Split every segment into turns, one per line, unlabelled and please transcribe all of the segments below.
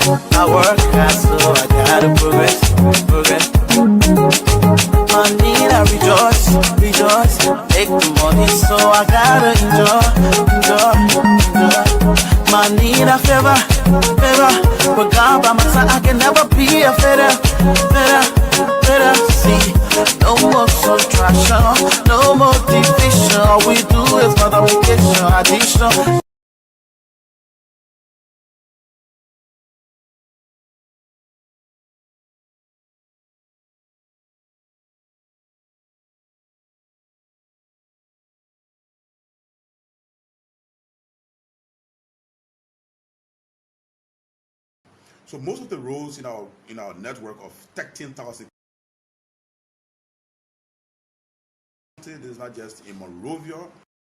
I work hard, so I gotta progress, progress. Money, I rejoice, rejoice. Make the money, so I gotta enjoy, enjoy, enjoy. Money, I favor, favor. But God by my side, I can never be a better, better, better. See, no more subtraction, no more division. All we do is multiplication, addition.
So most of the roads in our network of 13,000, it is not just in Monrovia.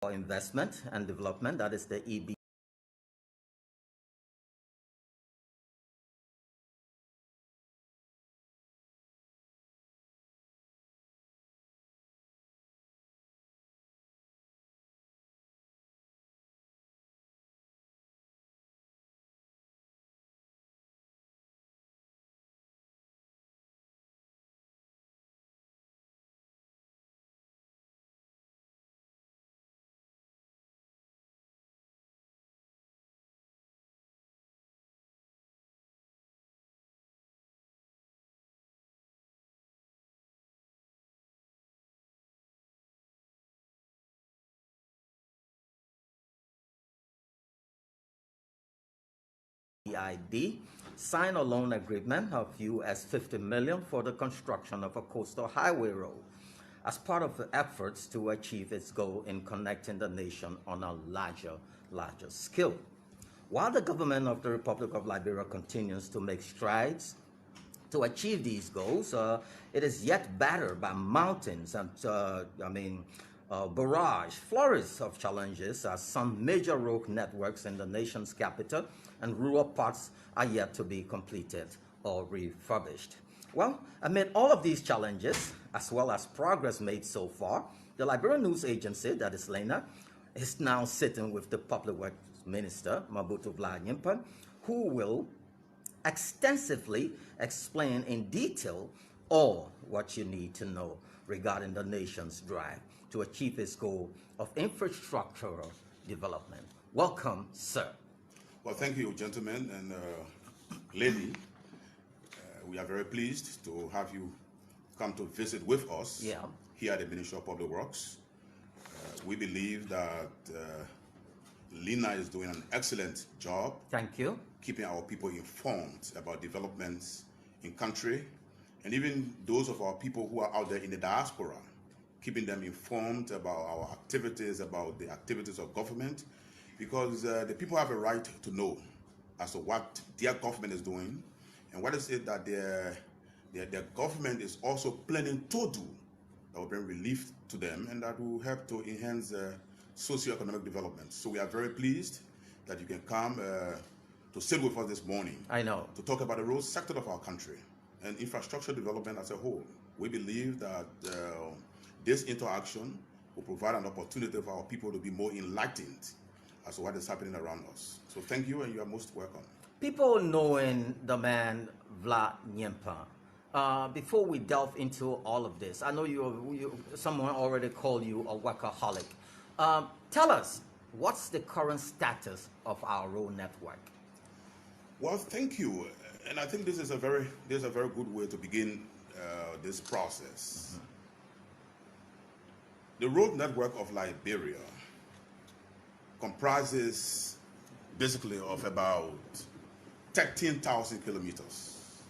For investment and development, that is the EB. EID sign a loan agreement of US $50 million for the construction of a coastal highway road as part of the efforts to achieve its goal in connecting the nation on a larger scale. While the government of the Republic of Liberia continues to make strides to achieve these goals, it is yet battered by mountains and, barrage, flurries of challenges as some major road networks in the nation's capital and rural parts are yet to be completed or refurbished. Well, amid all of these challenges, as well as progress made so far, the Liberian News Agency, that is LENA, is now sitting with the Public Works Minister, Mabutu Vlad, who will extensively explain in detail all what you need to know regarding the nation's drive to achieve its goal of infrastructural development. Welcome, sir.
Well, thank you, gentlemen and lady. We are very pleased to have you come to visit with us here at the Ministry of Public Works. We believe that Lina is doing an excellent job.
Thank you.
Keeping our people informed about developments in country, and even those of our people who are out there in the diaspora, keeping them informed about our activities, about the activities of government, because the people have a right to know as to what their government is doing and what is it that their government is also planning to do that will bring relief to them and that will help to enhance socioeconomic development. So we are very pleased that you can come to sit with us this morning.
I know.
To talk about the road sector of our country and infrastructure development as a whole. We believe that this interaction will provide an opportunity for our people to be more enlightened as to what is happening around us. So thank you, and you are most welcome.
People knowing the man Vlad Nyimpa, before we delve into all of this, I know someone already called you a workaholic. Tell us, what's the current status of our road network?
Well, thank you, and I think this is a very good way to begin this process. Mm-hmm. The road network of Liberia comprises basically of about 13,000 kilometers.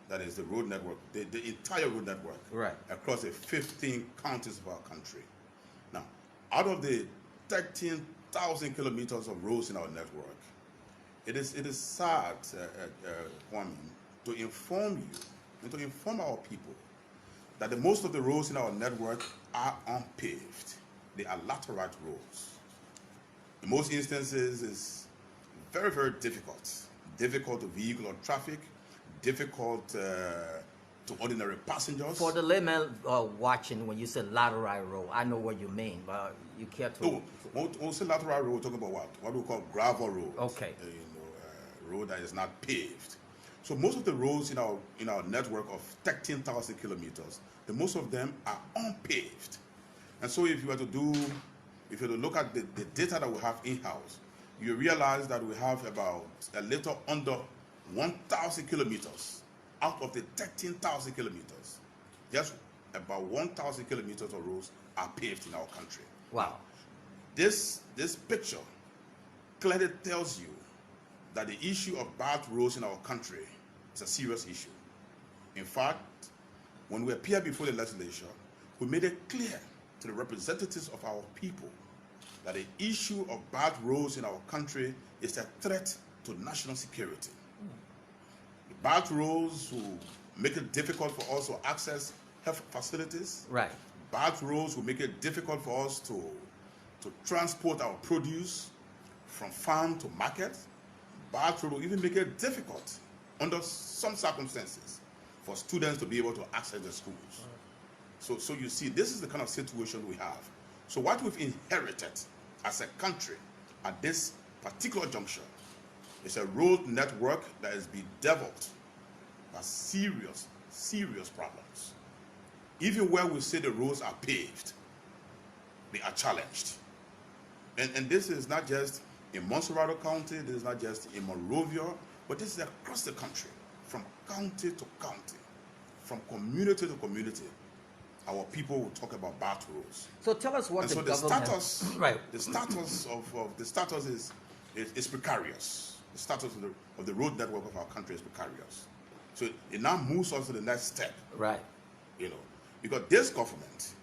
That is the road network, the entire road network,
right, across
the 15 counties of our country. Now, out of the 13,000 kilometers of roads in our network, it is sad, Kwame, to inform you and to inform our people that most of the roads in our network are unpaved. They are laterite roads. In most instances, it's very, very difficult to vehicle or traffic, difficult to ordinary passengers.
For the layman watching, when you say laterite road, I know what you mean, but you care to...
No, when we say lateral road, we're talking about what we call gravel roads.
Okay.
road that is not paved. So most of the roads in our network of 13,000 kilometers, the most of them are unpaved. And so if you were to look at the data that we have in-house, you realize that we have about a little under 1,000 kilometers out of the 13,000 kilometers. Just about 1,000 kilometers of roads are paved in our country.
Wow.
This picture clearly tells you that the issue of bad roads in our country is a serious issue. In fact, when we appeared before the legislature, we made it clear to the representatives of our people that the issue of bad roads in our country is a threat to national security. The bad roads will make it difficult for us to access health facilities.
Right.
Bad roads will make it difficult for us to transport our produce from farm to market. Bad road will even make it difficult under some circumstances for students to be able to access the schools. So you see, this is the kind of situation we have. So what we've inherited as a country at this particular juncture is a road network that is bedeviled by serious, serious problems. Even where we say the roads are paved, they are challenged. And this is not just in Montserrat County, this is not just in Monrovia, but this is across the country, from county to county, from community to community. Our people will talk about bad roads.
So tell us what
and
the
so
government...
status,
right.
the status is precarious. The status of the road network of our country is precarious. So it now moves us to the next step.
Right.
You know, because this government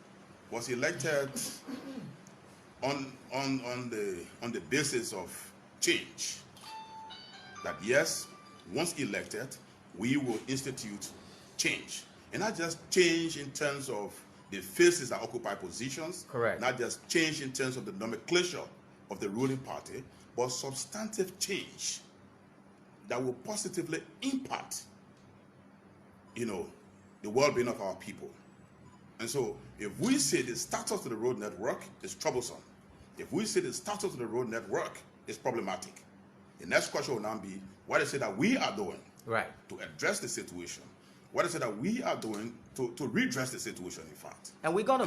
was elected on the basis of change. That yes, once elected, we will institute change. And not just change in terms of the faces that occupy positions.
Correct.
Not just change in terms of the nomenclature of the ruling party, but substantive change that will positively impact, you know, the well-being of our people. And so if we say the status of the road network is troublesome, if we say the status of the road network is problematic, the next question will now be, what is it that we are doing
right.
to address the situation? What is it that we are doing to redress the situation, in fact?
And we're gonna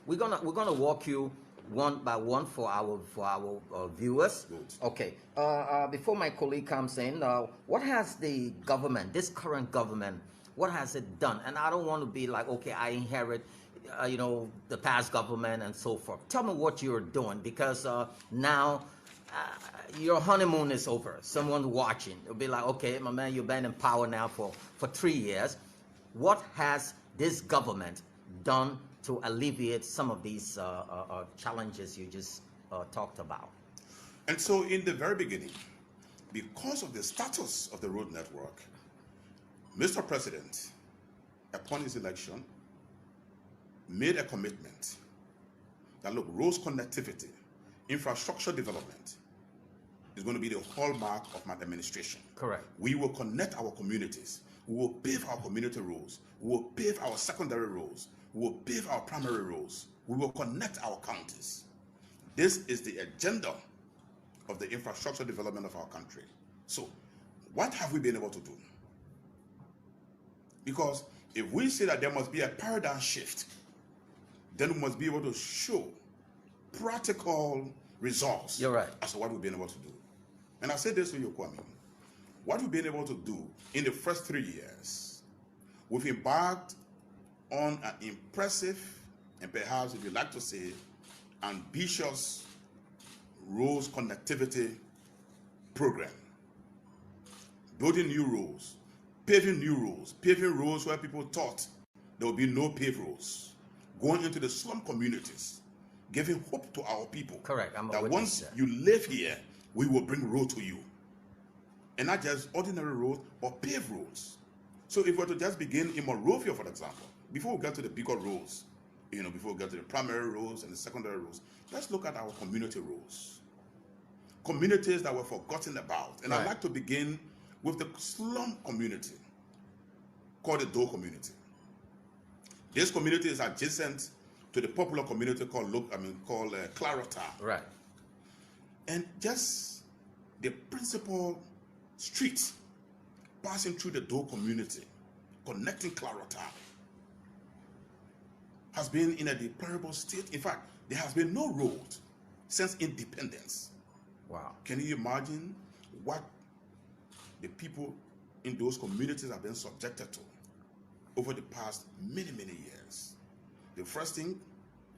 we're gonna walk you one by one for our viewers.
Good.
Okay. Before my colleague comes in, what has the government, this current government, what has it done? And I don't want to be like, okay, I inherit, you know, the past government and so forth. Tell me what you're doing, because now your honeymoon is over. Someone watching, it'll be like, okay, my man, you've been in power now for 3 years. What has this government done to alleviate some of these challenges you just talked about?
And so in the very beginning, because of the status of the road network, Mr. President, upon his election, made a commitment that, look, roads connectivity, infrastructure development is going to be the hallmark of my administration.
Correct.
We will connect our communities. We will pave our community roads. We will pave our secondary roads. We will pave our primary roads. We will connect our counties. This is the agenda of the infrastructure development of our country. So, what have we been able to do? Because if we say that there must be a paradigm shift, then we must be able to show practical results.
You're right.
As to what we've been able to do. And I say this to you, Kwame. What we've been able to do in the first 3 years, we've embarked on an impressive and perhaps, if you like to say, ambitious roads connectivity program. Building new roads, paving roads where people thought there would be no paved roads, going into the slum communities, giving hope to our people.
Correct.
That once you live here, we will bring road to you. And not just ordinary roads, but paved roads. So if we were to just begin in Monrovia, for example, before we get to the bigger roads, you know, before we get to the primary roads and the secondary roads, let's look at our community roads. Communities that were forgotten about. And
right.
I'd like to begin with the slum community, called the Doe community. This community is adjacent to the popular community called Clarota.
Right.
And just the principal street passing through the Dole community, connecting Clarota, has been in a deplorable state. In fact, there has been no road since independence.
Wow.
Can you imagine what the people in those communities have been subjected to over the past many, many years? The first thing,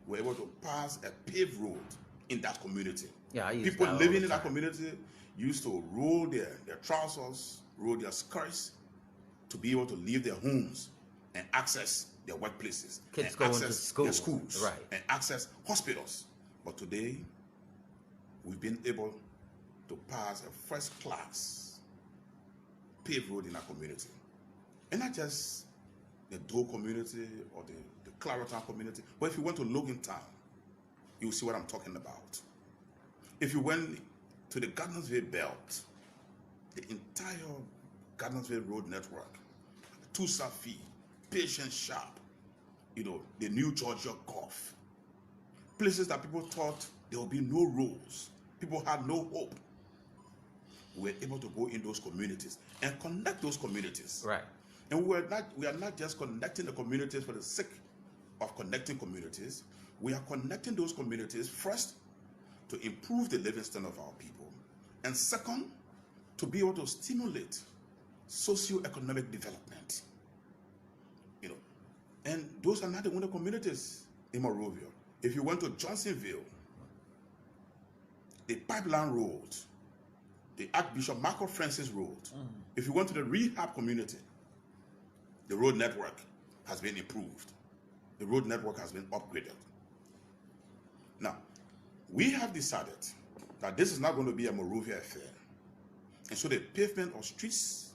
we're able to pass a paved road in that community.
Yeah, I use
people
that all
living
the
in that
time.
community used to roll their trousers, roll their skirts to be able to leave their homes and access their workplaces,
Kids
and
going to
access
school.
their schools,
Right.
and access hospitals. But today, we've been able to pass a first-class paved road in our community. And not just the Dole community or the Clarota community, but if you went to Logan Town, you'll see what I'm talking about. If you went to the Gardnersville belt, the entire Gardnersville road network, Tusafi, Patient Sharp, the New Georgia Gulf, places that people thought there would be no roads, people had no hope, we're able to go in those communities and connect those communities.
Right.
And we are not just connecting the communities for the sake of connecting communities. We are connecting those communities first to improve the living standard of our people, and second, to be able to stimulate socio-economic development. And those are not the only communities in Monrovia. If you went to Johnsonville, the Pipeline Road, the Archbishop Michael Francis Road, if you went to the rehab community, the road network has been improved. The road network has been upgraded. Now, we have decided that this is not going to be a Monrovia affair. And so the pavement of streets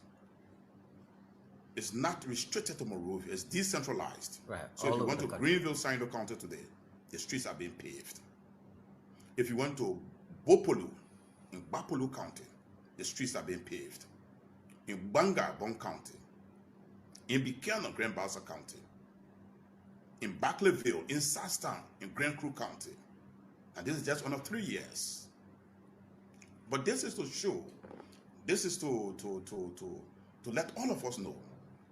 is not restricted to Monrovia, it's decentralized.
Right.
So
All
if you
over
went
the
to
country.
Greenville, San Diego County today, the streets are being paved. If you went to Bopolu, in Bapolu County, the streets are being paved. In Banga, Bon County, in Buchanan, Grand Bassa County, in Barclayville, in Sastown, in Grand Cru County. And this is just under 3 years. But this is to show, this is to let all of us know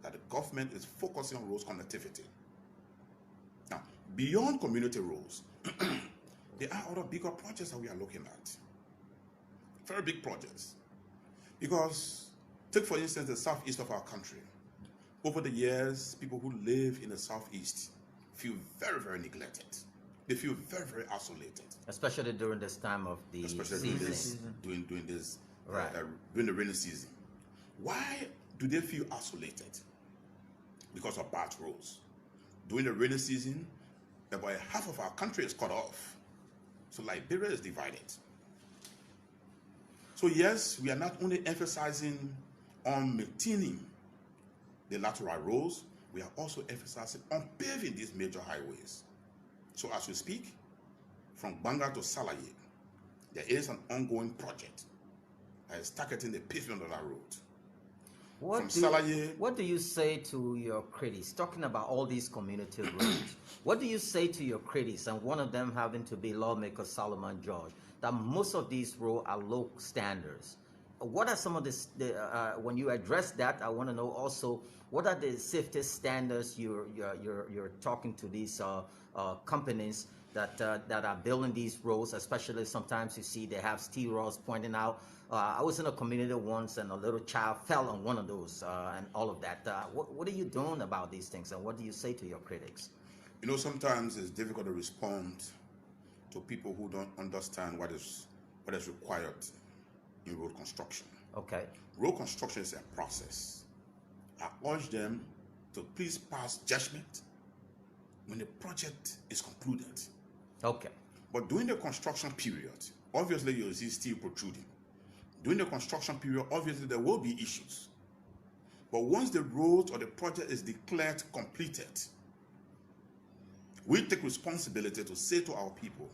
that the government is focusing on roads connectivity. Now, beyond community roads, there are other bigger projects that we are looking at. Very big projects. Because, take for instance the southeast of our country. Over the years, people who live in the southeast feel very, very neglected. They feel very, very isolated.
Especially during this time of the
Especially
season.
during this
Right.
during the rainy season. Why do they feel isolated? Because of bad roads. During the rainy season, about half of our country is cut off. So Liberia is divided. So yes, we are not only emphasizing on maintaining the lateral roads, we are also emphasizing on paving these major highways. So as we speak, from Banga to Salaye, there is an ongoing project that is targeting the pavement of that road.
What do you say to your critics, talking about all these community roads? What do you say to your critics, and one of them having to be lawmaker Solomon George, that most of these roads are low standards? What are some of when you address that, I want to know also, what are the safety standards you're talking to these companies that are building these roads, especially sometimes you see they have steel rods pointing out. I was in a community once and a little child fell on one of those and all of that. What are you doing about these things, and what do you say to your critics?
Sometimes it's difficult to respond to people who don't understand what is required in road construction.
Okay.
Road construction is a process. I urge them to please pass judgment when the project is concluded.
Okay.
But during the construction period, obviously you'll see steel protruding. During the construction period, obviously there will be issues. But once the road or the project is declared completed, we take responsibility to say to our people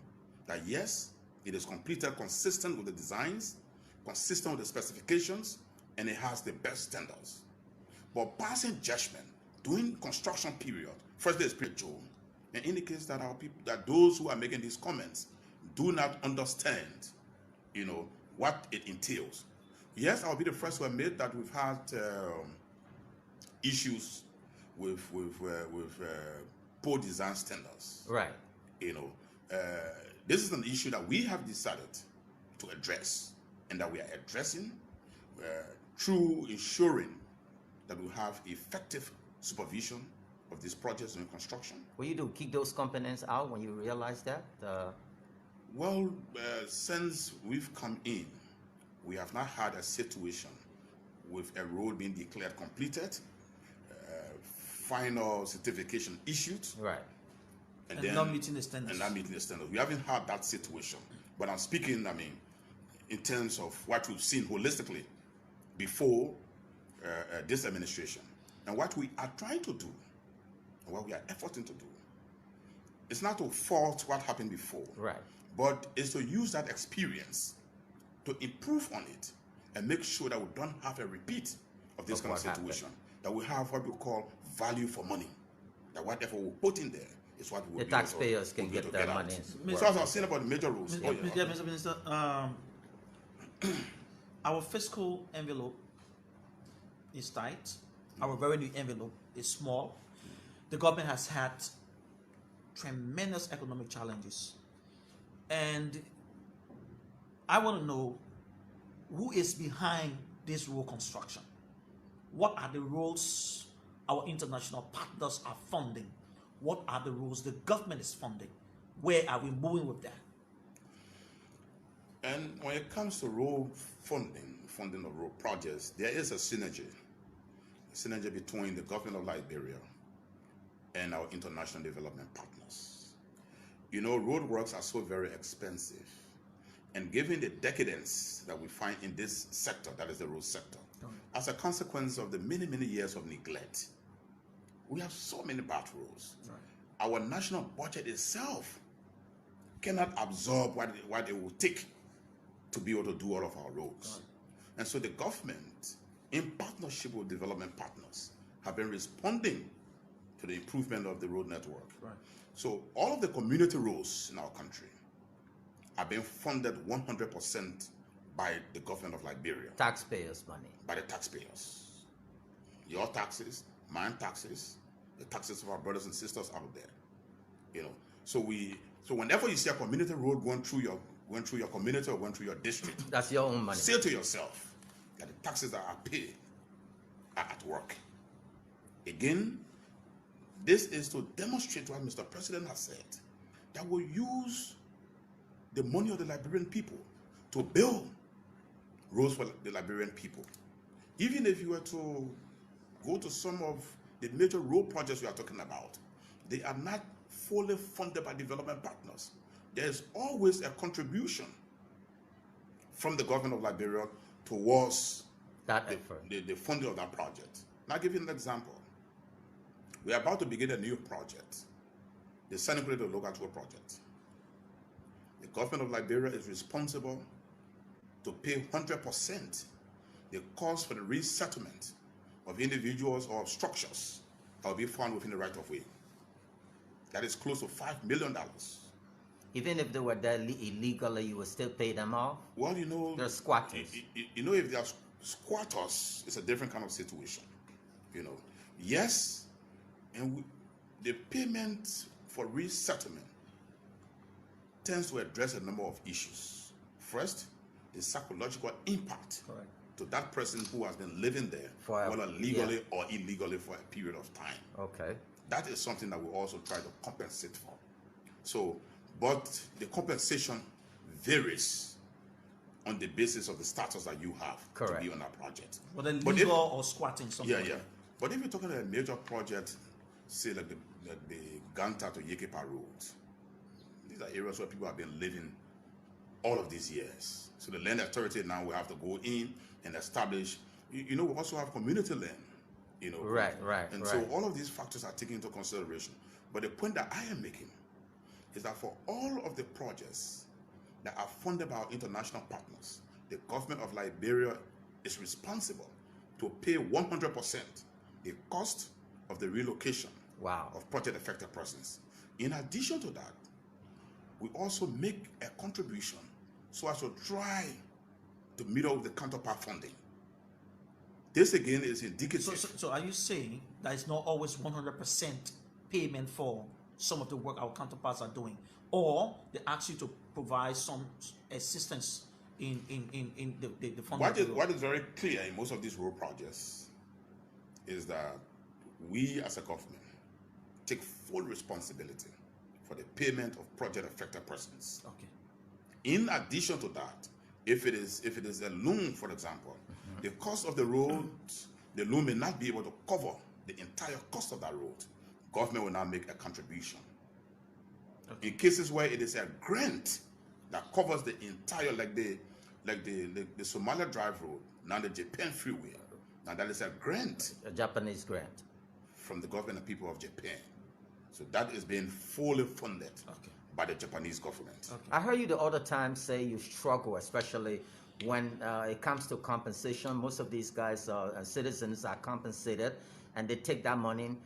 that yes, it is completed consistent with the designs, consistent with the specifications, and it has the best standards. But passing judgment during construction period, first there is pre-Joe, and indicates that our people, that those who are making these comments do not understand, what it entails. Yes, I'll be the first to admit that we've had issues with poor design standards.
Right.
You know, this is an issue that we have decided to address, and that we are addressing through ensuring that we have effective supervision of these projects in construction.
What do you do? Kick those components out when you realize that?
Well, since we've come in, we have not had a situation with a road being declared completed, final certification issued,
Right.
And not meeting the standards.
And not meeting the standards. We haven't had that situation. But I'm speaking, in terms of what we've seen holistically before this administration. And what we are trying to do, and what we are efforting to do, is not to fault what happened before.
Right.
But is to use that experience to improve on it and make sure that we don't have a repeat of this kind of situation. That we have what we call value for money. That whatever we put in there is what we will
The taxpayers can get their money.
So as I was saying about the major rules.
Mr. Minister, our fiscal envelope is tight. Our revenue envelope is small. The government has had tremendous economic challenges. And I want to know who is behind this road construction. What are the roads our international partners are funding? What are the roads the government is funding? Where are we moving with that?
And when it comes to road funding of road projects, there is a synergy between the government of Liberia and our international development partners. Road works are so very expensive. And given the decadence that we find in this sector, that is the road sector, as a consequence of the many, many years of neglect, we have so many bad roads. Right. Our national budget itself cannot absorb what it will take to be able to do all of our roads. Right. And so the government, in partnership with development partners, have been responding to the improvement of the road network. Right. So all of the community roads in our country are being funded 100% by the government of Liberia.
Taxpayers' money.
By the taxpayers. Your taxes, mine taxes, the taxes of our brothers and sisters out there. So whenever you see a community road going through your community or going through your district,
that's your own money.
Say to yourself that the taxes that are paid are at work. Again, this is to demonstrate what Mr. President has said, that we'll use the money of the Liberian people to build roads for the Liberian people. Even if you were to go to some of the major road projects we are talking about, they are not fully funded by development partners. There is always a contribution from the government of Liberia towards
that effort,
the funding of that project. Now, I'll give you an example. We are about to begin a new project, the Senegal Local project. The government of Liberia is responsible to pay 100% the cost for the resettlement of individuals or structures that will be found within the right-of-way. That is close to $5 million.
Even if they were there illegally, you would still pay them off?
Well,
they're squatters.
If they are squatters, it's a different kind of situation. Yes, and the payment for resettlement tends to address a number of issues. First, the psychological impact to that person who has been living there, whether legally or illegally, for a period of time.
Okay.
That is something that we also try to compensate for. But the compensation varies on the basis of the status that you have to be on that project.
Whether legal or squatting something.
Yeah. But if you're talking about a major project, say like the Ganta to Yekepa roads, these are areas where people have been living all of these years. So the land authority now will have to go in and establish. We also have community land.
Right.
And so all of these factors are taken into consideration. But the point that I am making is that for all of the projects that are funded by our international partners, the government of Liberia is responsible to pay 100% the cost of the relocation of project-affected persons. In addition to that, we also make a contribution so as to try to meet up with the counterpart funding. This again is indicative.
So are you saying that it's not always 100% payment for some of the work our counterparts are doing, or they ask you to provide some assistance in the funding?
What is very clear in most of these road projects is that we as a government take full responsibility for the payment of project affected persons.
Okay.
In addition to that, if it is a loan, for example, the cost of the road, the loan may not be able to cover the entire cost of that road. Government will now make a contribution. Okay. In cases where it is a grant that covers the entire, like the Somalia Drive Road, now the Japan Freeway, now that is a grant.
A Japanese grant.
From the government and people of Japan. So that is being fully funded by the Japanese government.
Okay. I heard you the other time say you struggle, especially when it comes to compensation. Most of these guys, citizens, are compensated, and they take that money,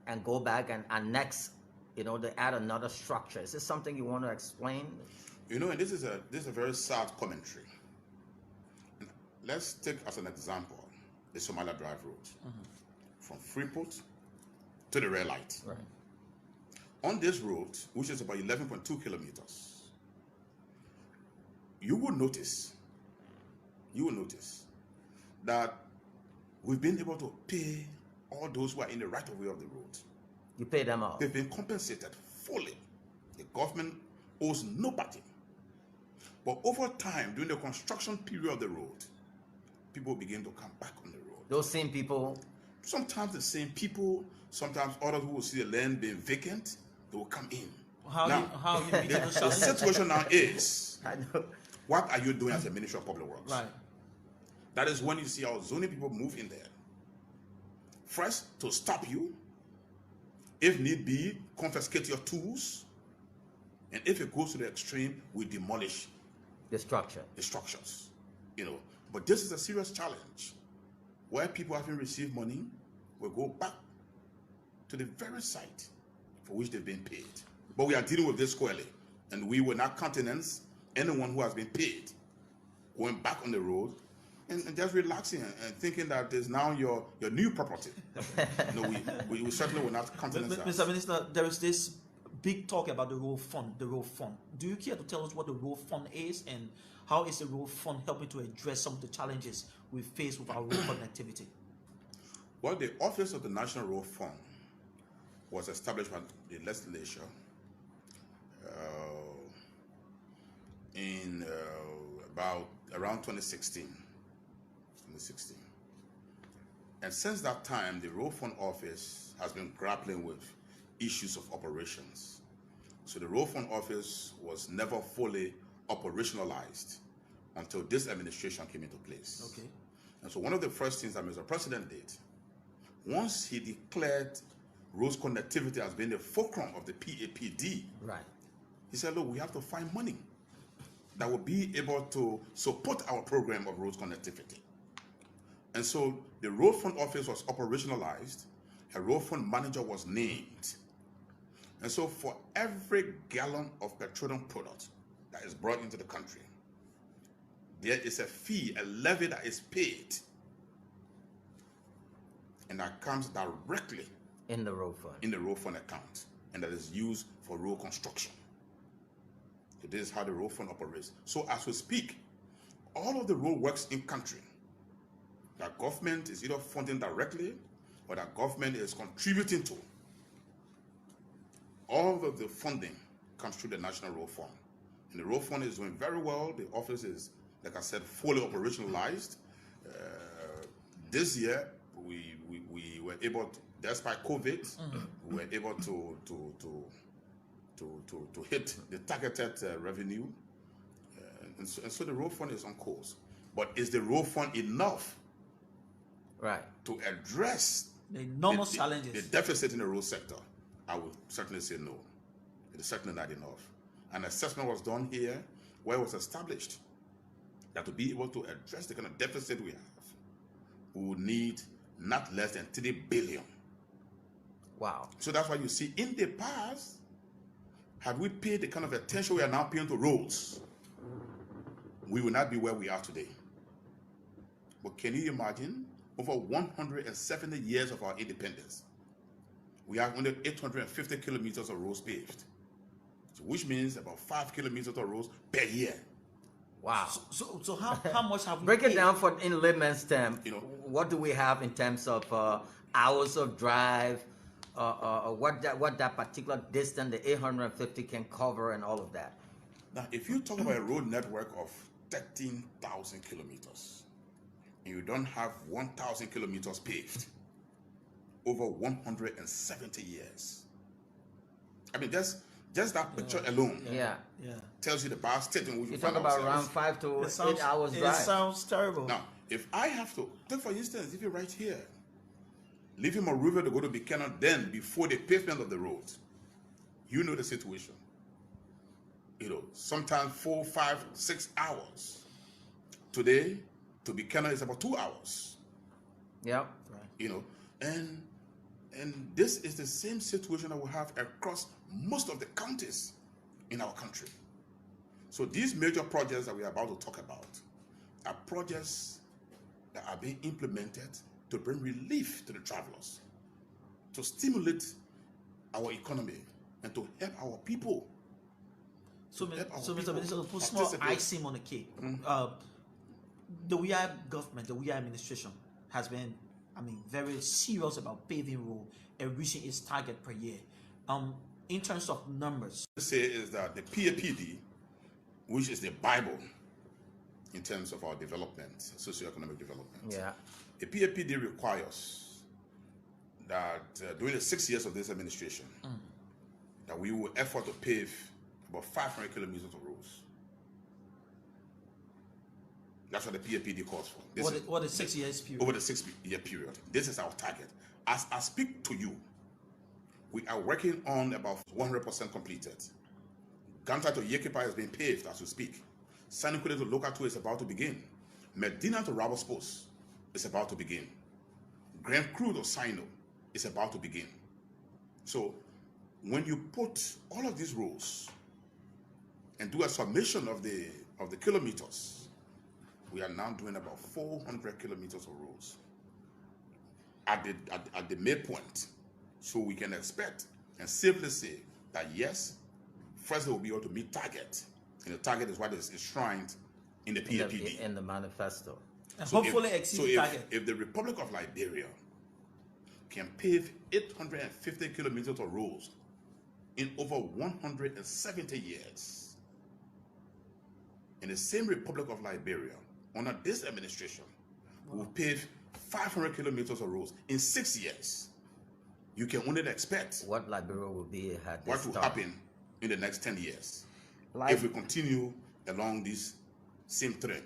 and go back and annex, they add another structure. Is this something you want to explain?
And this is a very sad commentary. Let's take as an example the Somalia Drive Road, from Freeport to the red light.
Right.
On this road, which is about 11.2 kilometers, you will notice that we've been able to pay all those who are in the right of way of the road.
You pay them all.
They've been compensated fully. The government owes nobody. But over time, during the construction period of the road, people begin to come back on the road.
Those same people?
Sometimes the same people, sometimes others who will see the land being vacant, they will come in.
How you meet those
the situation now is,
I know.
What are you doing as a Ministry of Public Works?
Right.
That is when you see our zoning people move in there. First, to stop you. If need be, confiscate your tools. And if it goes to the extreme, we demolish
the
structures. But this is a serious challenge. Where people having received money will go back to the very site for which they've been paid. But we are dealing with this squarely, and we will not countenance anyone who has been paid going back on the road and just relaxing and thinking that is now your new property. No, we certainly will not countenance that.
Mr. Minister, there is this big talk about the road fund. Do you care to tell us what the road fund is, and how is the road fund helping to address some of the challenges we face with our road connectivity?
Well, the Office of the National Road Fund was established by the legislature in around 2016. And since that time, the Road Fund Office has been grappling with issues of operations. So the Road Fund Office was never fully operationalized until this administration came into place.
Okay.
And so one of the first things that Mr. President did, once he declared road connectivity as being the fulcrum of the PAPD,
right,
he said, look, we have to find money that will be able to support our program of road connectivity. And so the Road Fund Office was operationalized, a road fund manager was named. And so for every gallon of petroleum product that is brought into the country, there is a fee, a levy that is paid, and that comes directly
in the road fund
account, and that is used for road construction. So this is how the road fund operates. So as we speak, all of the road works in country that government is either funding directly or that government is contributing to, all of the funding comes through the National Road Fund. And the Road Fund is doing very well. The office is, like I said, fully operationalized. This year, we were able to, despite COVID, we were able to hit the targeted revenue. And so the Road Fund is on course. But is the Road Fund enough to address
the enormous challenges,
the deficit in the road sector? I would certainly say no. It is certainly not enough. An assessment was done here where it was established that to be able to address the kind of deficit we have, we would need not less than 3 billion.
Wow.
So that's why you see in the past, had we paid the kind of attention we are now paying to roads, we will not be where we are today. But can you imagine? Over 170 years of our independence, we have only 850 kilometers of roads paved. So which means about 5 kilometers of roads per year.
Wow.
So how much have we
Break it
paid?
down for in layman's terms.
You know,
What do we have in terms of hours of drive? What that particular distance, the 850 can cover, and all of that.
now if you talk about a road network of 13,000 kilometers, and you don't have 1,000 kilometers paved over 170 years, I mean, just that picture alone
Yeah.
tells you the vast state in which we
You
find
talk about
ourselves.
around 5 to
It sounds,
8 hours
it
drive.
sounds terrible.
Now, if I have to, take for instance, if you're right here, leaving Monrovia to go to Buchanan, then before the pavement of the road, you know the situation. You know, sometimes 4, 5, 6 hours. Today, to Buchanan is about 2 hours.
Yeah.
You know, and this is the same situation that we have across most of the counties in our country. So these major projects that we are about to talk about are projects that are being implemented to bring relief to the travelers, to stimulate our economy, and to help our people.
So,
Help our
Mr.
people
Minister, to put small
participate.
icing on the cake, the WEA government, the WEA administration has been, very serious about paving road and reaching its target per year. In terms of numbers,
Say is that the PAPD, which is the Bible in terms of our development, socioeconomic development.
Yeah.
The PAPD requires that during the 6 years of this administration, that we will effort to pave about 500 kilometers of roads. That's what the PAPD calls for.
what is 6 years period?
Over the 6-year period. This is our target. As I speak to you, we are working on about 100% completed. Ganta to Yekipa has been paved as we speak. Sanikule to Loka 2 is about to begin. Medina to Rabos Post is about to begin. Grand Cru to Sino is about to begin. So when you put all of these roads and do a summation of the kilometers, we are now doing about 400 kilometers of roads at the midpoint. So we can expect and safely say that yes, first they will be able to meet target. And the target is what is enshrined in the PAPD.
In the manifesto.
And
So
hopefully
if-
exceed
so
the
if-
target.
If the Republic of Liberia can pave 850 kilometers of roads in over 170 years, in the same Republic of Liberia, under this administration, will pave 500 kilometers of roads in 6 years, you can only expect
What Liberia will be at
what
this
will
time.
happen in the next 10 years
Like-
if we continue along this same trend.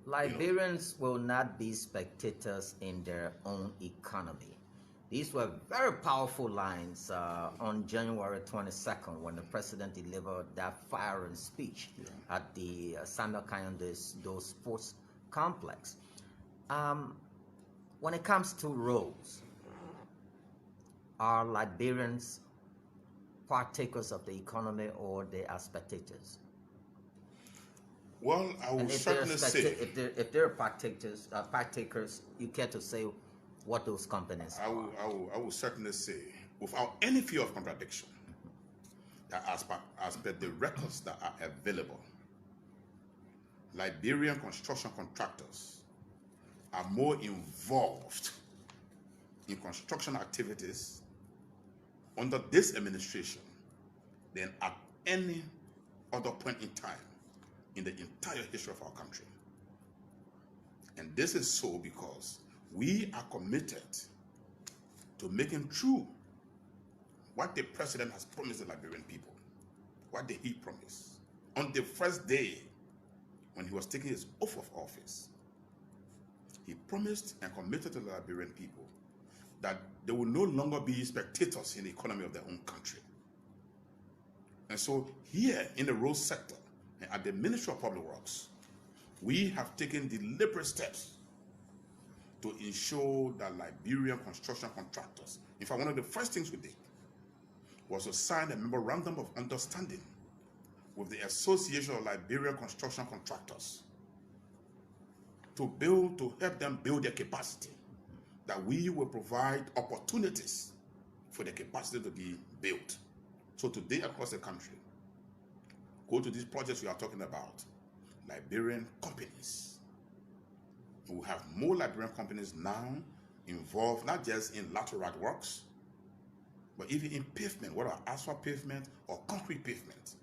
Liberians will not be spectators in their own economy. These were very powerful lines on January 22nd when the president delivered that firing speech at the Samuel Kayonde's sports complex. When it comes to roads, are Liberians partakers of the economy or they are spectators?
Well, I will
And if they're,
certainly say,
if they're partakers, you care to say what those companies
I will certainly say, without any fear of contradiction, that as per the records that are available, Liberian construction contractors are more involved in construction activities under this administration than at any other point in time in the entire history of our country. And this is so because we are committed to making true what the president has promised the Liberian people. What did he promise? On the first day when he was taking his oath of office, he promised and committed to the Liberian people that they will no longer be spectators in the economy of their own country. And so here in the road sector and at the Ministry of Public Works, we have taken deliberate steps to ensure that Liberian construction contractors, in fact, one of the first things we did was to sign a memorandum of understanding with the Association of Liberian Construction Contractors to help them build their capacity, that we will provide opportunities for the capacity to be built. So today across the country, go to these projects we are talking about, Liberian companies. We have more Liberian companies now involved, not just in lateral works, but even in pavement, whether asphalt pavement or concrete pavement.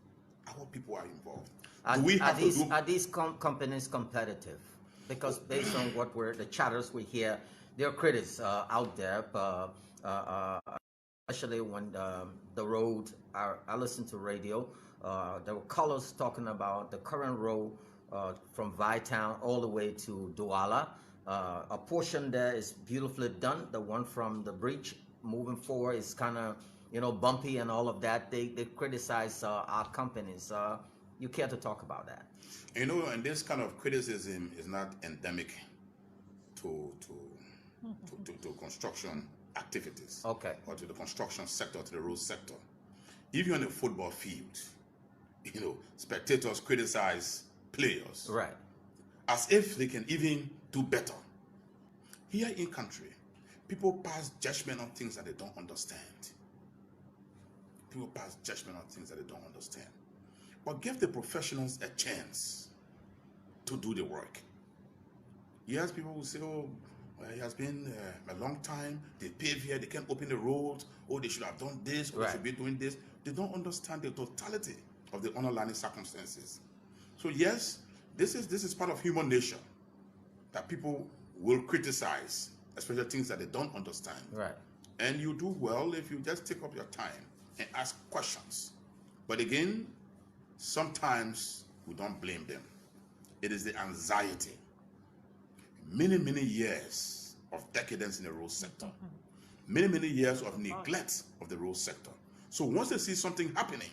Our people are involved.
Are these companies competitive? Because based on the chatters we hear, there are critics out there, especially when the road, I listen to radio, there were callers talking about the current road from Vytown all the way to Douala. A portion there is beautifully done. The one from the bridge moving forward is kind of, bumpy and all of that. They criticize our companies. You care to talk about that?
And this kind of criticism is not endemic to construction activities.
Okay.
Or to the construction sector, to the road sector. Even on the football field, spectators criticize players.
Right.
As if they can even do better. Here in country, people pass judgment on things that they don't understand. People pass judgment on things that they don't understand. But give the professionals a chance to do the work. Yes, people will say, oh, well, it has been a long time. They pave here, they can't open the road. Oh, they should have done this, or they should be doing this. They don't understand the totality of the underlying circumstances. So yes, this is part of human nature, that people will criticize, especially things that they don't understand.
Right.
And you do well if you just take up your time and ask questions. But again, sometimes we don't blame them. It is the anxiety. Many, many years of decadence in the road sector. Many, many years of neglect of the road sector. So once they see something happening,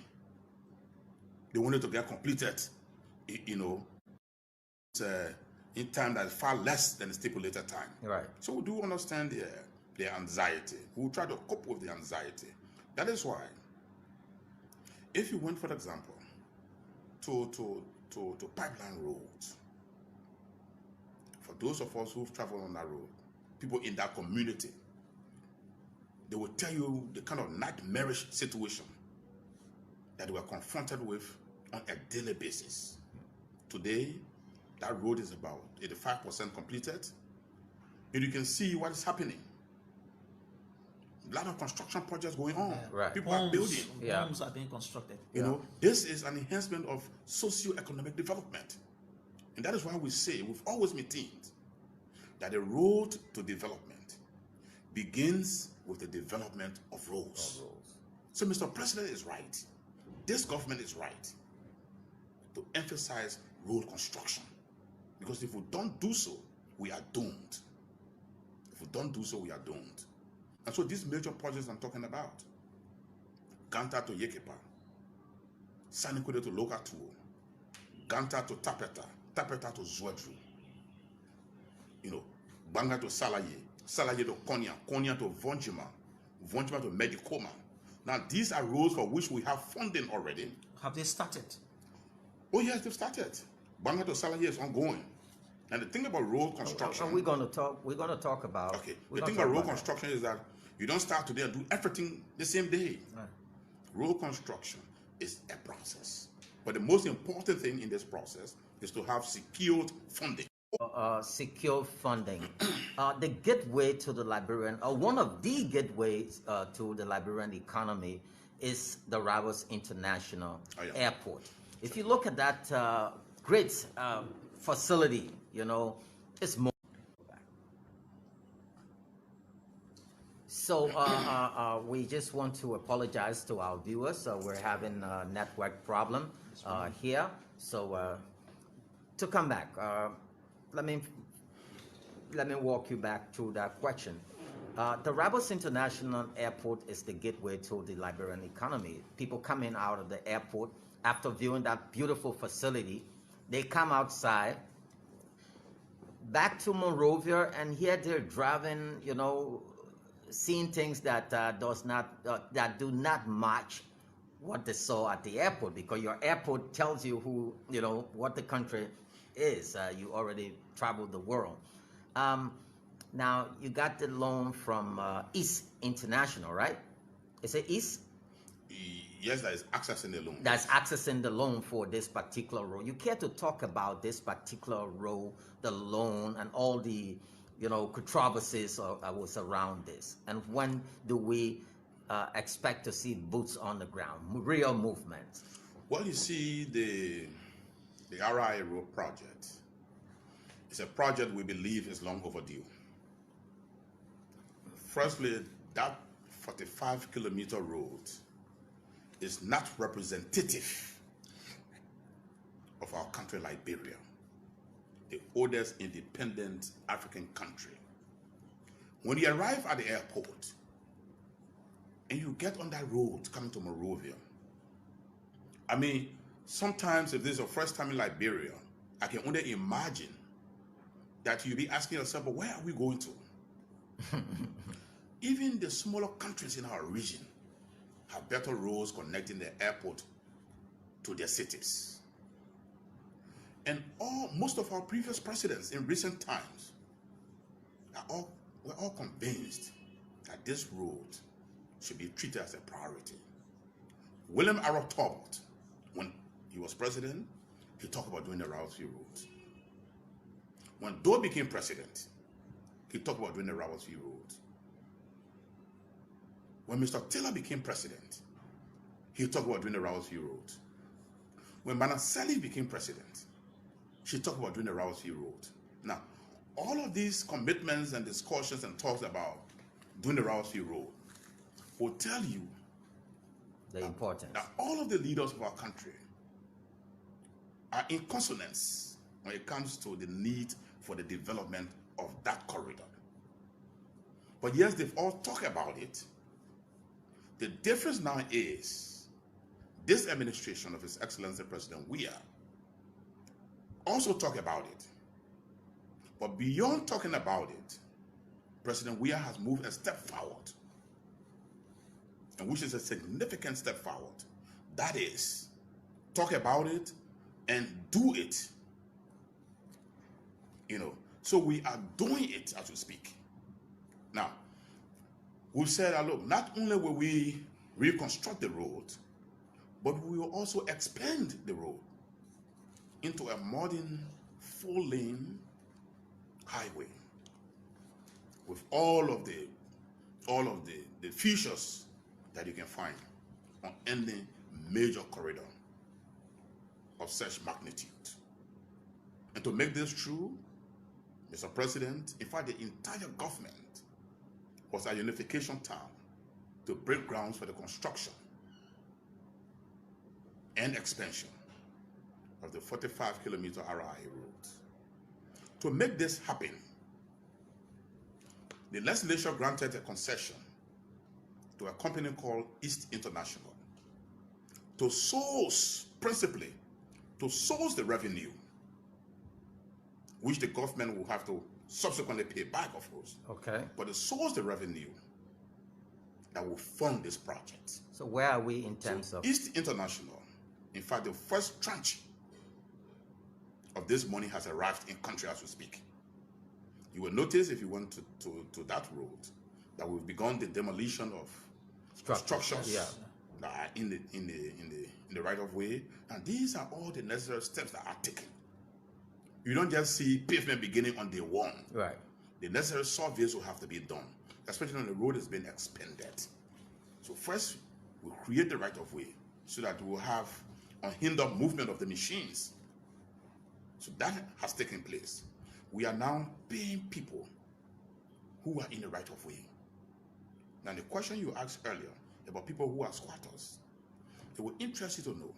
they want it to get completed, in time that is far less than the stipulated time.
Right.
So we do understand their anxiety. We will try to cope with the anxiety. That is why, if you went, for example, to pipeline roads, for those of us who've traveled on that road, people in that community, they will tell you the kind of nightmarish situation that we are confronted with on a daily basis. Today, that road is about 85% completed, and you can see what is happening. A lot of construction projects going on.
Right.
People are building.
Homes are being constructed.
This is an enhancement of socio-economic development. And that is why we say, we've always maintained, that the road to development begins with the development of roads. So Mr. President is right. This government is right to emphasize road construction. Because if we don't do so, we are doomed. If we don't do so, we are doomed. And so these major projects I'm talking about, Ganta to Yekepa, Sanikude to Lokatuo, Ganta to Tapeta, Tapeta to Zwedru, Banga to Salaye, Salaye to Konya, Konya to Vonjima, Vonjima to Medikoma. Now these are roads for which we have funding already.
Have they started?
Oh yes, they've started. Banga to Salaye is ongoing. And the thing about road construction...
We're going to talk about...
Okay. The thing about road construction is that you don't start today and do everything the same day.
Right.
Road construction is a process. But the most important thing in this process is to have secured funding.
Secure funding. The gateway to the Liberian, one of the gateways to the Liberian economy is the Rabos International Airport. If you look at that great facility, it's more. So we just want to apologize to our viewers. We're having a network problem here. So to come back, let me walk you back to that question. The Rabos International Airport is the gateway to the Liberian economy. People coming out of the airport after viewing that beautiful facility, they come outside back to Monrovia, and here they're driving, seeing things that do not match what they saw at the airport, because your airport tells you what the country is. You already traveled the world. Um, Now you got the loan from East International, right? Is it East?
Yes, that is accessing the loan.
That's accessing the loan for this particular role. You care to talk about this particular role, the loan, and all the controversies that was around this, and when do we expect to see boots on the ground, real movement?
Well, you see, the RI Road project is a project we believe is long overdue. Firstly, that 45-kilometer road is not representative of our country, Liberia, the oldest independent African country. When you arrive at the airport and you get on that road coming to Monrovia, I mean, sometimes if this is your first time in Liberia, I can only imagine that you'll be asking yourself, but where are we going to? Even the smaller countries in our region have better roads connecting the airport to their cities. And most of our previous presidents in recent times were all convinced that this road should be treated as a priority. William Arrow Talbot, when he was president, he talked about doing the Rawlsville Road. When Doe became president, he talked about doing the Rawlsville Road. When Mr. Taylor became president, he talked about doing the Rawlsville Road. When Manaseli became president, she talked about doing the Rawlsville Road. Now, all of these commitments and discussions and talks about doing the Rawlsville Road will tell you
the importance
that all of the leaders of our country are in consonance when it comes to the need for the development of that corridor. But yes, they've all talked about it. The difference now is this administration of His Excellency President Weah also talk about it. But beyond talking about it, President Weah has moved a step forward, and which is a significant step forward. That is, talk about it and do it. So we are doing it as we speak. Now, we've said, look, not only will we reconstruct the road, but we will also expand the road into a modern 4-lane highway with all of the features that you can find on any major corridor of such magnitude. And to make this true, Mr. President, in fact, the entire government was at Unification Town to break grounds for the construction and expansion of the 45-kilometer RI road. To make this happen, the legislature granted a concession to a company called East International to source, principally, to source the revenue, which the government will have to subsequently pay back, of course.
Okay.
But to source the revenue that will fund this project.
So where are we in terms of
East International? In fact, the first tranche of this money has arrived in country as we speak. You will notice if you went to that road that we've begun the demolition of structures that are in the right of way, and these are all the necessary steps that are taken. You don't just see pavement beginning on day one.
Right.
The necessary surveys will have to be done, especially when the road is being expanded. So first, we'll create the right of way so that we'll have unhindered movement of the machines. So that has taken place. We are now paying people who are in the right of way. Now, the question you asked earlier about people who are squatters, it will interest you to know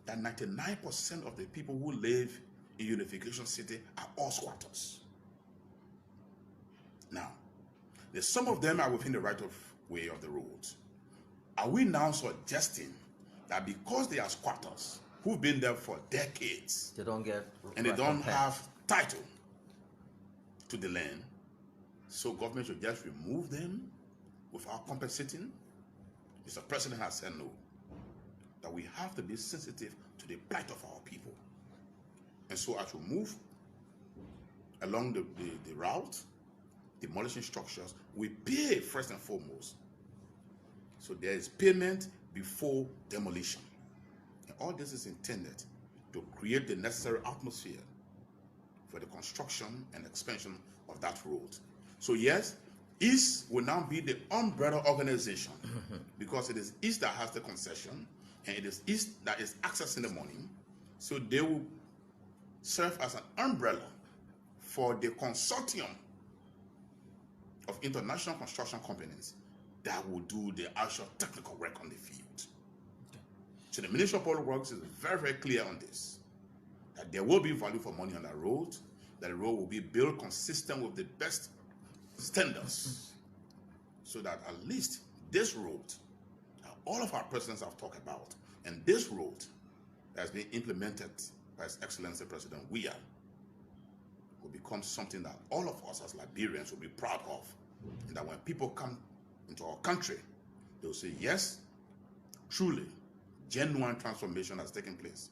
that 99% of the people who live in Unification City are all squatters. Now, some of them are within the right of way of the road. Are we now suggesting that because they are squatters who've been there for decades,
they don't get
and they don't have title to the land, so government should just remove them without compensating? Mr. President has said no. That we have to be sensitive to the plight of our people. And so as we move along the route, demolishing structures, we pay first and foremost. So there is payment before demolition. And all this is intended to create the necessary atmosphere for the construction and expansion of that road. So yes, East will now be the umbrella organization because it is East that has the concession and it is East that is accessing the money. So they will serve as an umbrella for the consortium of international construction companies that will do the actual technical work on the field. Okay. So the Ministry of Public Works is very, very clear on this, that there will be value for money on that road, that the road will be built consistent with the best standards, so that at least this road, all of our presidents have talked about, and this road has been implemented by His Excellency President Weah, will become something that all of us as Liberians will be proud of, and that when people come into our country, they will say, yes, truly, genuine transformation has taken place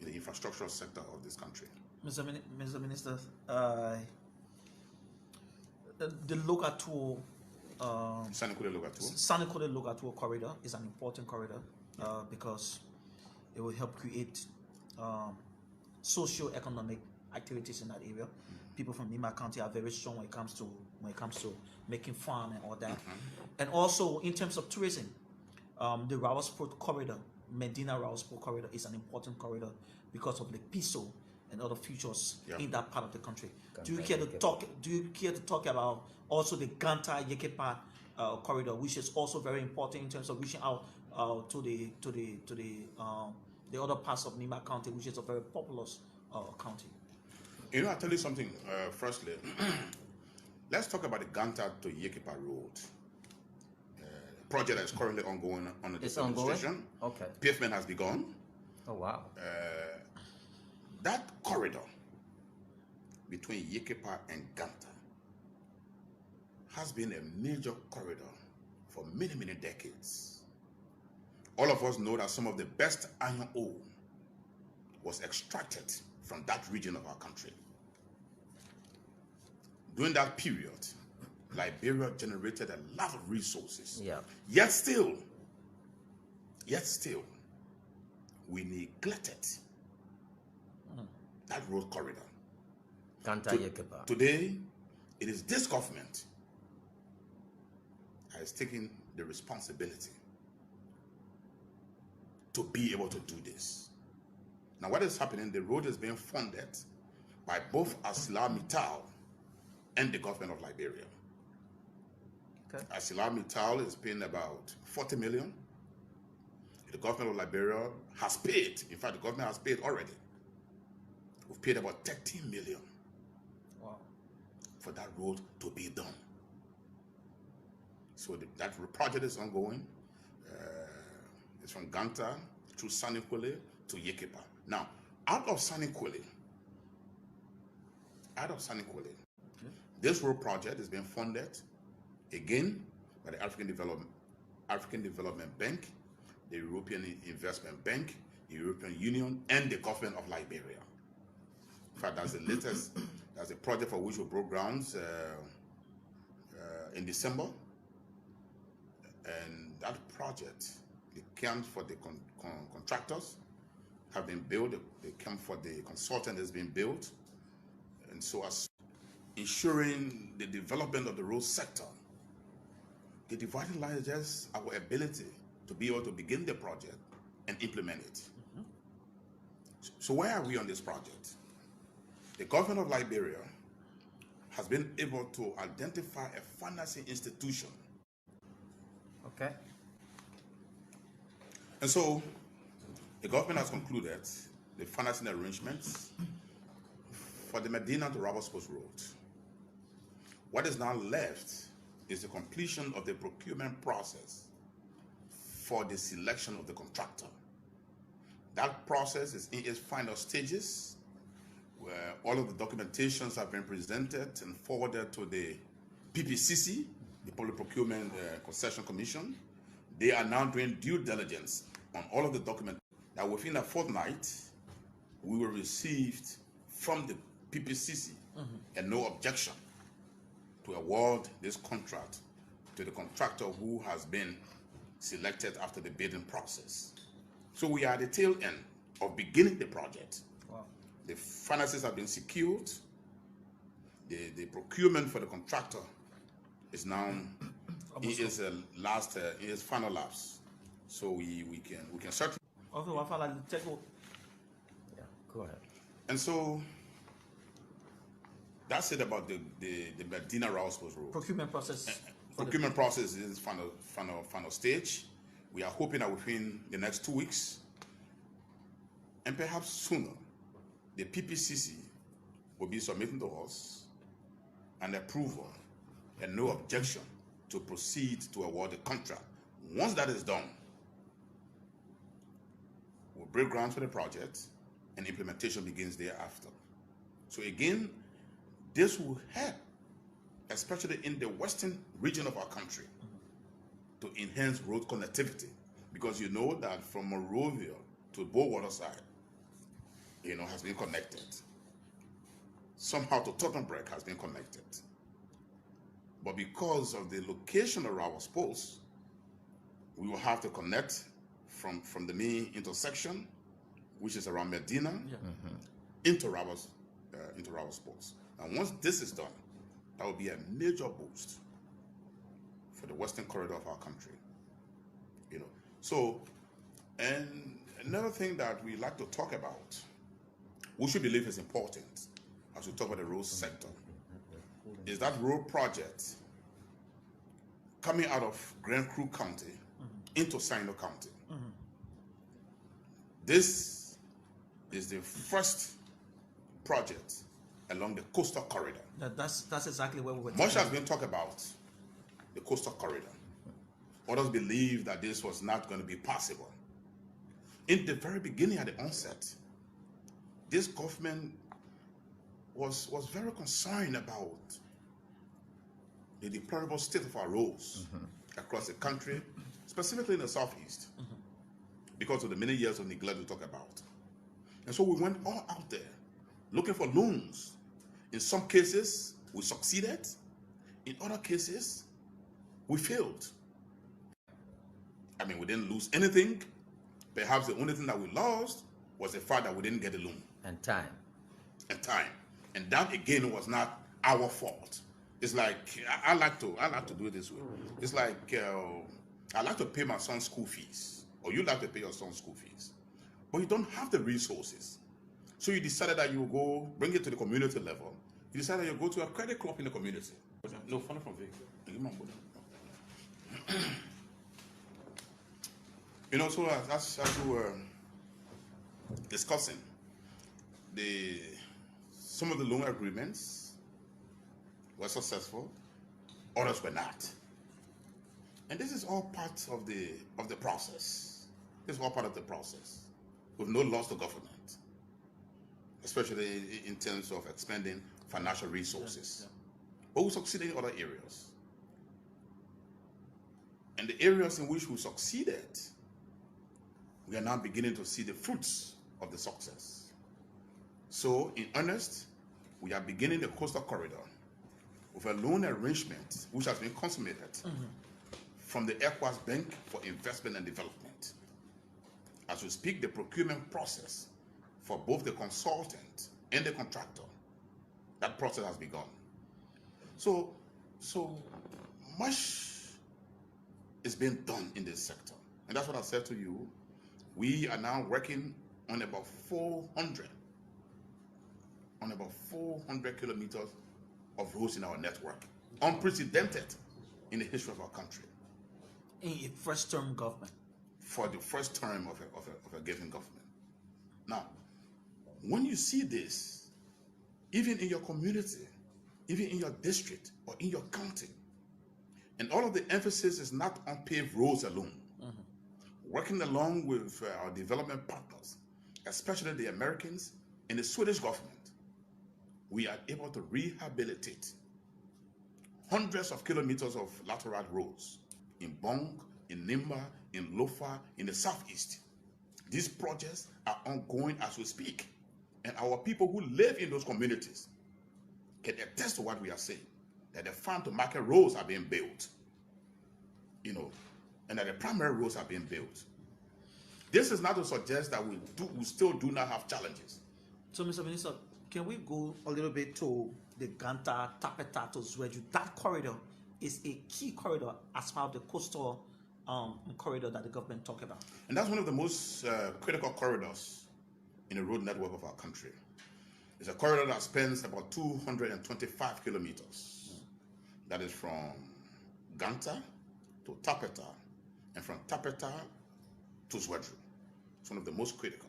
in the infrastructural sector of this country.
Mr. Minister, the Logatuo, Sanikole Logatuo corridor is an important corridor because it will help create socio-economic activities in that area. People from Nima County are very strong when it comes to making farm and all that. And also in terms of tourism, the Rawalsport corridor, Medina Rawalsport corridor is an important corridor because of the Piso and other features in that part of the country. Do you care to talk about also the Ganta Yekepa corridor, which is also very important in terms of reaching out to the other parts of Nima County, which is a very populous county?
You know, I'll tell you something. Firstly, let's talk about the Ganta to Yekepa Road. Project that is currently ongoing under this administration.
Okay.
Pavement has begun.
Oh wow.
That corridor between Yekepa and Ganta has been a major corridor for many, many decades. All of us know that some of the best iron ore was extracted from that region of our country. During that period, Liberia generated a lot of resources.
Yeah.
Yet still, we neglected that road corridor. Today, it is this government that is taking the responsibility to be able to do this. Now, what is happening? The road is being funded by both ArcelorMittal and the government of Liberia.
Okay.
ArcelorMittal is paying about 40 million. The government of Liberia has paid. In fact, the government has paid already. We've paid about 13 million.
Wow. For
that road to be done. So that project is ongoing. It's from Ganta through Sanikole to Yekepa. Now, out of Sanikole, this road project is being funded again by the African Development Bank, the European Investment Bank, the European Union, and the government of Liberia. In fact, that's the latest. That's a project for which we broke grounds in December, and that project, the camps for the contractors have been built. The camp for the consultant has been built, and so as ensuring the development of the road sector, the dividing line is just our ability to be able to begin the project and implement it. So where are we on this project? The government of Liberia has been able to identify a financing institution.
Okay.
And so the government has concluded the financing arrangements for the Medina to Rawalsport Road. What is now left is the completion of the procurement process for the selection of the contractor. That process is in its final stages, where all of the documentations have been presented and forwarded to the PPCC, the Public Procurement Concession Commission. They are now doing due diligence on all of the documents that within a fortnight we will receive from the PPCC and no objection to award this contract to the contractor who has been selected after the bidding process. So we are at the tail end of beginning the project.
Wow.
The finances have been secured. The procurement for the contractor is now in his final lapse. So we can certainly.
Okay, Wafala, take over.
Yeah, go ahead.
And so that's it about the Medina Rawspos Road.
Procurement process.
Procurement process is final stage. We are hoping that within the next 2 weeks, and perhaps sooner, the PPCC will be submitting to us an approval and no objection to proceed to award the contract. Once that is done, we'll break ground for the project and implementation begins thereafter. So again, this will help, especially in the western region of our country, to enhance road connectivity, because you know that from Monrovia to Bowater side, has been connected. Somehow to Tottenbreck has been connected. But because of the location of our posts, we will have to connect from the main intersection, which is around Medina, into Rawas posts. And once this is done, that will be a major boost for the western corridor of our country. So, and another thing that we like to talk about, which we believe is important as we talk about the road sector, is that road project coming out of Grand Crew County into Sino County. This is the first project along the coastal corridor.
That's exactly where we were.
Much has been talked about the coastal corridor. Others believe that this was not going to be possible. In the very beginning, at the onset, this government was very concerned about the deplorable state of our roads across the country, specifically in the southeast, because of the many years of neglect we talk about. And so we went all out there looking for loans. In some cases, we succeeded. In other cases, we failed. We didn't lose anything. Perhaps the only thing that we lost was the fact that we didn't get a loan.
And time.
And that again was not our fault. It's like I like to do it this way. It's like I like to pay my son's school fees, or you like to pay your son's school fees, but you don't have the resources. So you decided that you will go bring it to the community level. You decided you go to a credit club in the community. No, funny from Vic. So as we were discussing, some of the loan agreements were successful, others were not. And this is all part of the process. This is all part of the process, with no loss to government, especially in terms of expending financial resources. But we succeeded in other areas. And the areas in which we succeeded, we are now beginning to see the fruits of the success. So, in earnest, we are beginning the coastal corridor with a loan arrangement which has been consummated from the ECOWAS Bank for Investment and Development. As we speak, the procurement process for both the consultant and the contractor, that process has begun. So much is being done in this sector. And that's what I said to you. We are now working on about 400 kilometers of roads in our network, unprecedented in the history of our country.
In a first-term government.
For the first term of a given government. Now, when you see this, even in your community, even in your district or in your county, and all of the emphasis is not on paved roads alone. Working along with our development partners, especially the Americans and the Swedish government, we are able to rehabilitate hundreds of kilometers of lateral roads in Bong, in Nimba, in Lofa, in the southeast. These projects are ongoing as we speak. And our people who live in those communities can attest to what we are saying, that the farm to market roads are being built, and that the primary roads are being built. This is not to suggest that we still do not have challenges.
So, Mr. Minister, can we go a little bit to the Ganta, Tapeta to Zwedru? That corridor is a key corridor as part of the coastal corridor that the government talked about.
And that's one of the most critical corridors in the road network of our country. It's a corridor that spans about 225 kilometers. That is from Ganta to Tapeta, and from Tapeta to Zwedru. It's one of the most critical.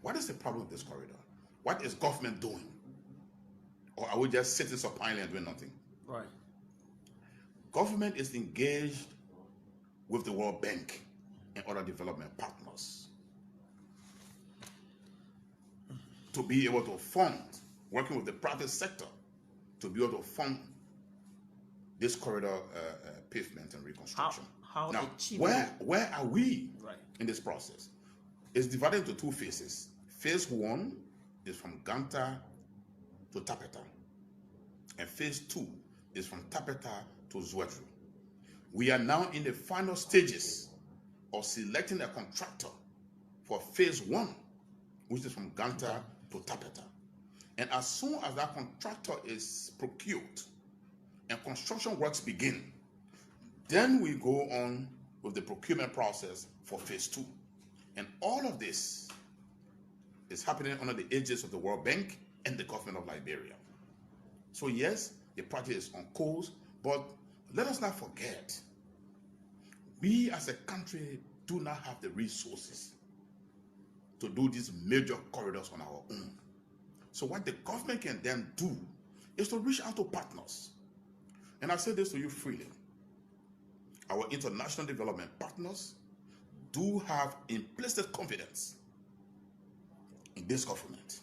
What is the problem with this corridor? What is government doing? Or are we just sitting supinely and doing nothing?
Right.
Government is engaged with the World Bank and other development partners to be able to fund, working with the private sector, to be able to fund this corridor pavement and reconstruction.
How
now,
achievable?
where are we
Right.
in this process? It's divided into two phases. Phase 1 is from Ganta to Tapeta, and phase 2 is from Tapeta to Zwedru. We are now in the final stages of selecting a contractor for phase 1, which is from Ganta to Tapeta. And as soon as that contractor is procured and construction works begin, then we go on with the procurement process for phase 2. And all of this is happening under the aegis of the World Bank and the government of Liberia. So yes, the project is on course, but let us not forget, we as a country do not have the resources to do these major corridors on our own. So what the government can then do is to reach out to partners. And I say this to you freely. Our international development partners do have implicit confidence in this government.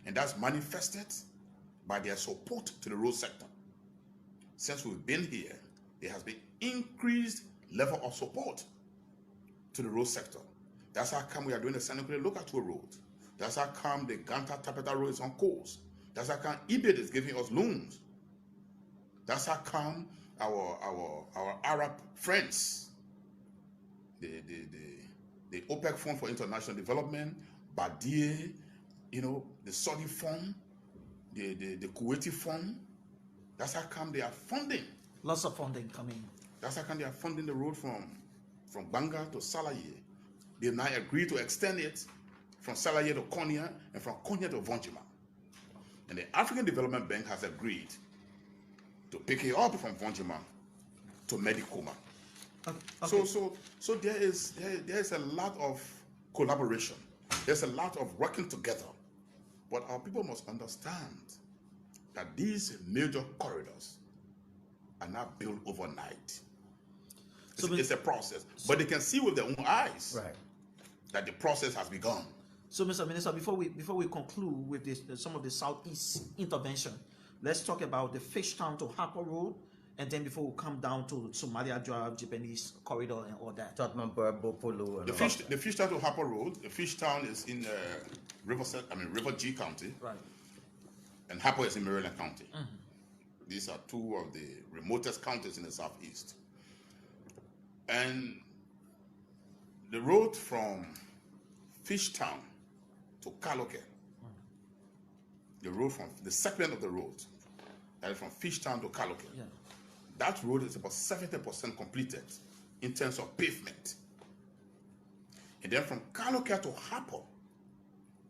And that's manifested by their support to the road sector. Since we've been here, there has been increased level of support to the road sector. That's how come we are doing the Sanukule Lokatua Road. That's how come the Ganta Tapeta Road is on course. That's how come IBID is giving us loans. That's how come our Arab friends, the OPEC Fund for International Development, Badia, the Saudi Fund, the Kuwaiti Fund, that's how come they are funding.
Lots of funding coming.
That's how come they are funding the road from Banga to Salaye. They now agreed to extend it from Salaye to Konya and from Konya to Vonjima. And the African Development Bank has agreed to pick it up from Vonjima to Medikoma.
Okay.
So there is a lot of collaboration. There's a lot of working together. But our people must understand that these major corridors are not built overnight. It's a process. But they can see with their own eyes that the process has begun.
So, Mr. Minister, before we conclude with this, some of the Southeast intervention, let's talk about the Fishtown to Harper Road, and then before we come down to Somalia Drive, Japanese corridor, and all that.
The Fishtown to Harper Road. The Fishtown is in River G County,
right?
And Harper is in Maryland County.
Mm-hmm.
These are two of the remotest counties in the southeast. And the road from Fishtown to Kaloke, the segment of the road that is from Fishtown to Kaloke, that road is about 70% completed in terms of pavement. And then from Kaloke to Harper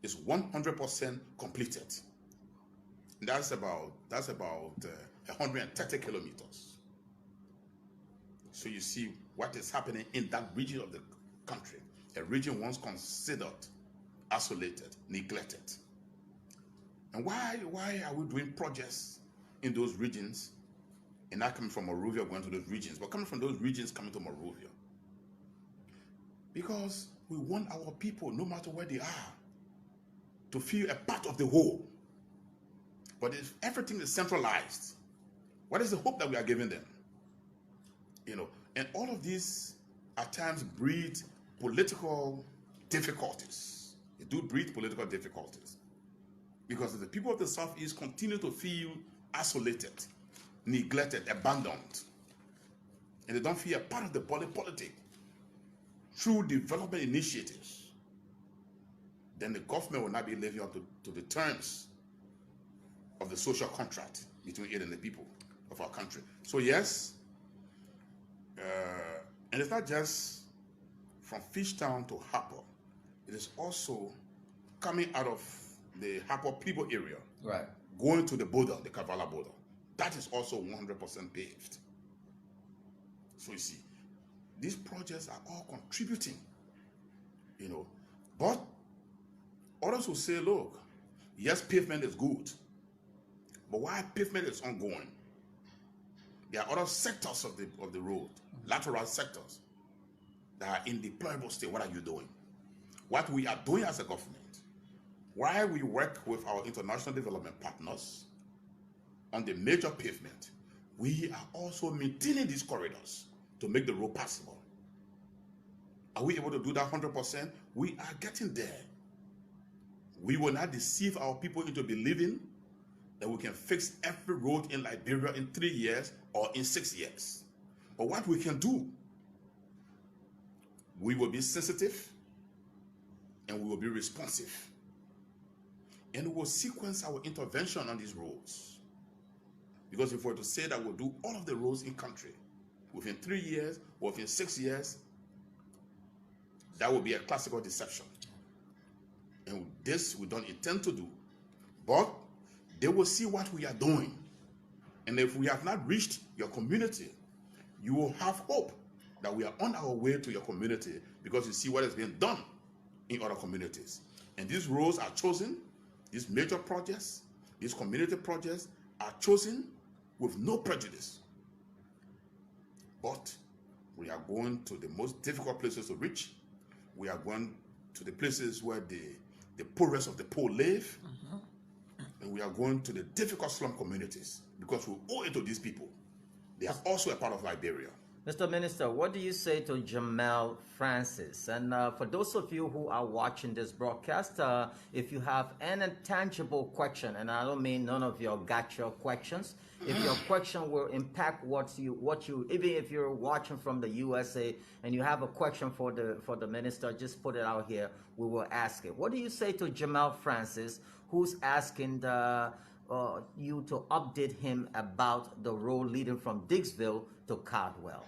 is 100% completed. And that's about 130 kilometers. So you see what is happening in that region of the country, a region once considered isolated, neglected. And why are we doing projects in those regions and not coming from Monrovia going to those regions, but coming from those regions coming to Monrovia? Because we want our people, no matter where they are, to feel a part of the whole. But if everything is centralized, what is the hope that we are giving them? And all of these at times breed political difficulties. They do breed political difficulties. Because the people of the Southeast continue to feel isolated, neglected, abandoned. And they don't feel a part of the body politic. Through development initiatives, then the government will not be living up to the terms of the social contract between it and the people of our country. So yes, and it's not just from Fishtown to Harper. It is also coming out of the Harper people area,
Right.
going to the border, the Kavala border. That is also 100% paved. So you see, these projects are all contributing, but others will say, look, yes, pavement is good, but while pavement is ongoing, there are other sectors of the road, lateral sectors, that are in deployable state. What are you doing? What we are doing as a government, while we work with our international development partners on the major pavement, we are also maintaining these corridors to make the road passable. Are we able to do that 100%? We are getting there. We will not deceive our people into believing that we can fix every road in Liberia in 3 years or in 6 years. But what we can do, we will be sensitive and we will be responsive. And we will sequence our intervention on these roads. Because if we were to say that we'll do all of the roads in country within 3 years or within 6 years, that would be a classical deception. And this we don't intend to do. But they will see what we are doing. And if we have not reached your community, you will have hope that we are on our way to your community, because you see what has been done in other communities. And these roads are chosen, these major projects, these community projects are chosen with no prejudice. But we are going to the most difficult places to reach. We are going to the places where the poorest of the poor live. And we are going to the difficult slum communities, because we owe it to these people. They are also a part of Liberia.
Mr. Minister, what do you say to Jamel Francis? And for those of you who are watching this broadcast, if you have any tangible question, and I don't mean none of your gotcha questions, if your question will impact what you, even if you're watching from the USA and you have a question for the minister, just put it out here. We will ask it. What do you say to Jamel Francis, who's asking you to update him about the road leading from Dixville to Cardwell?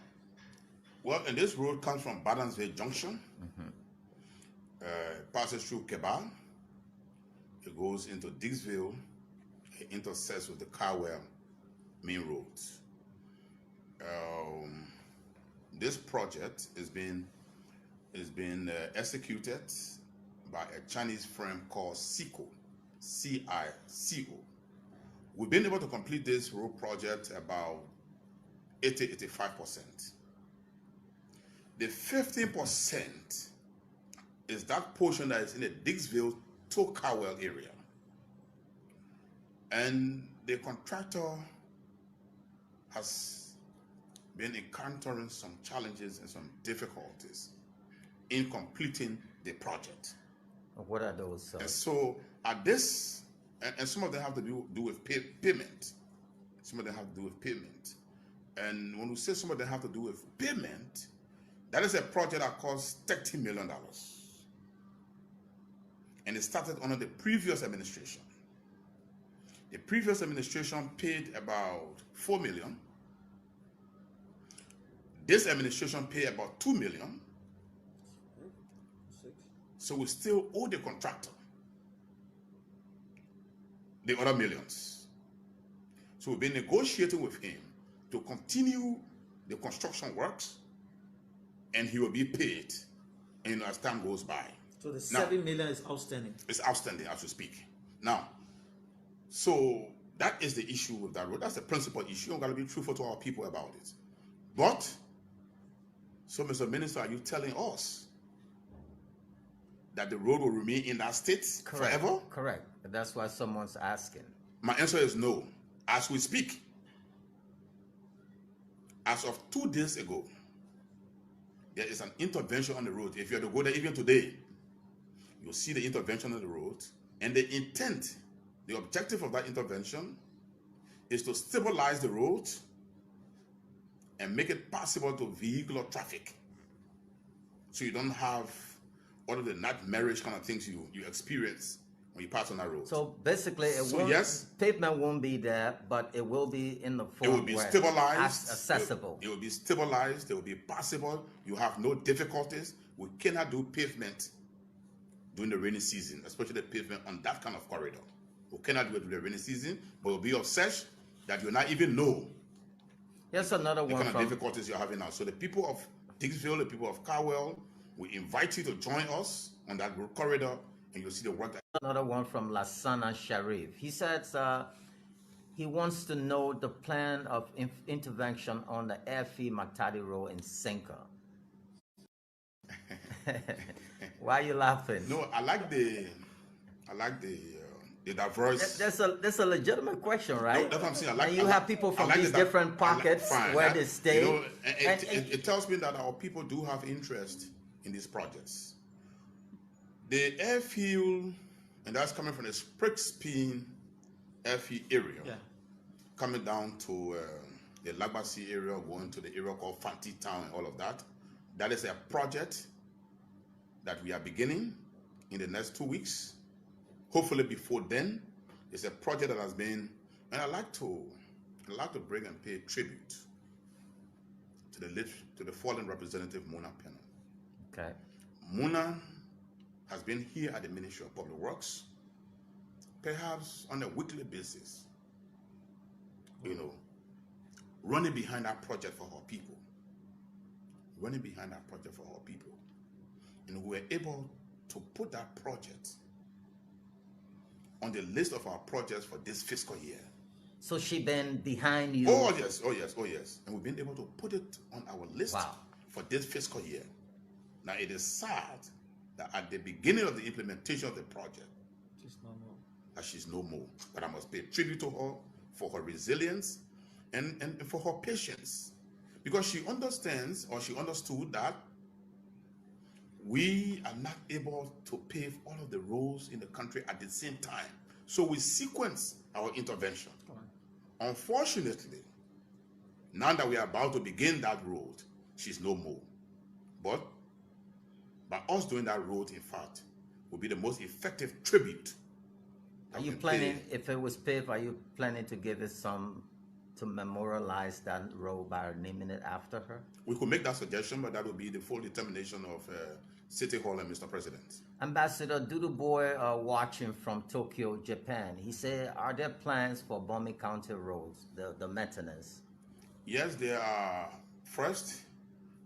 Well, and this road comes from Badansville Junction, passes through Kebal, it goes into Dixville, it intersects with the Cardwell main roads. This project is being executed by a Chinese firm called CICO, C-I-C-O. We've been able to complete this road project about 80-85%. The 15% is that portion that is in the Dixville to Cowell area. And the contractor has been encountering some challenges and some difficulties in completing the project.
What are those?
And so at this, and some of them have to do with payment. Some of them have to do with payment. And when we say some of them have to do with payment, that is a project that cost $30 million. And it started under the previous administration. The previous administration paid about $4 million. This administration paid about $2 million. So we still owe the contractor the other millions. So we've been negotiating with him to continue the construction works, and he will be paid, as time goes by.
So the $7 million is outstanding.
It's outstanding as we speak. Now, so that is the issue with that road. That's the principal issue. I'm going to be truthful to our people about it. But, so Mr. Minister, are you telling us that the road will remain in that state forever?
Correct. That's why someone's asking.
My answer is no. As we speak, as of 2 days ago, there is an intervention on the road. If you are to go there even today, you'll see the intervention on the road. And the intent, the objective of that intervention is to stabilize the road and make it possible to vehicular traffic. So you don't have all of the nightmarish kind of things you experience when you pass on that road.
So basically, pavement won't be there, but it will be in the form
it will be stabilized,
accessible.
It will be stabilized. It will be possible. You have no difficulties. We cannot do pavement during the rainy season, especially the pavement on that kind of corridor. We cannot do it during the rainy season, but it will be of such that you will not even know
Here's another
the
one
kind of difficulties you're having now. So the people of Dixville, the people of Carwell, we invite you to join us on that corridor, and you'll see the work.
Another one from Lasana Sharif. He says he wants to know the plan of intervention on the Airfield Matadi Road in Sinker. Why are you laughing?
No, I like the diverse.
That's a legitimate question, right?
No, that's what I'm saying.
And you have people from these different pockets where they stay.
You know, it tells me that our people do have interest in these projects. The airfield, and that's coming from the Sprigspeen airfield area, coming down to the Lagbasi area, going to the area called Fanti Town and all of that. That is a project that we are beginning in the next 2 weeks. Hopefully before then, it's a project that has been, and I'd like to bring and pay tribute to the fallen representative Mona Pena.
Okay.
Mona has been here at the Ministry of Public Works, perhaps on a weekly basis, you know, running behind that project for our people. Running behind that project for our people. And we were able to put that project on the list of our projects for this fiscal year.
So she been behind you?
Oh yes. And we've been able to put it on our list for this fiscal year. Now it is sad that at the beginning of the implementation of the project, she's no more. But I must pay tribute to her for her resilience and for her patience. Because she understands, or she understood, that we are not able to pave all of the roads in the country at the same time. So we sequence our intervention. Unfortunately, now that we are about to begin that road, she's no more. But by us doing that road, in fact, will be the most effective tribute.
Are you planning, if it was paved, are you planning to give it some, to memorialize that road by naming it after her?
We could make that suggestion, but that would be the full determination of City Hall and Mr. President.
Ambassador Dudu Boy watching from Tokyo, Japan. He said, are there plans for Bomi County roads, the maintenance?
Yes, there are. First,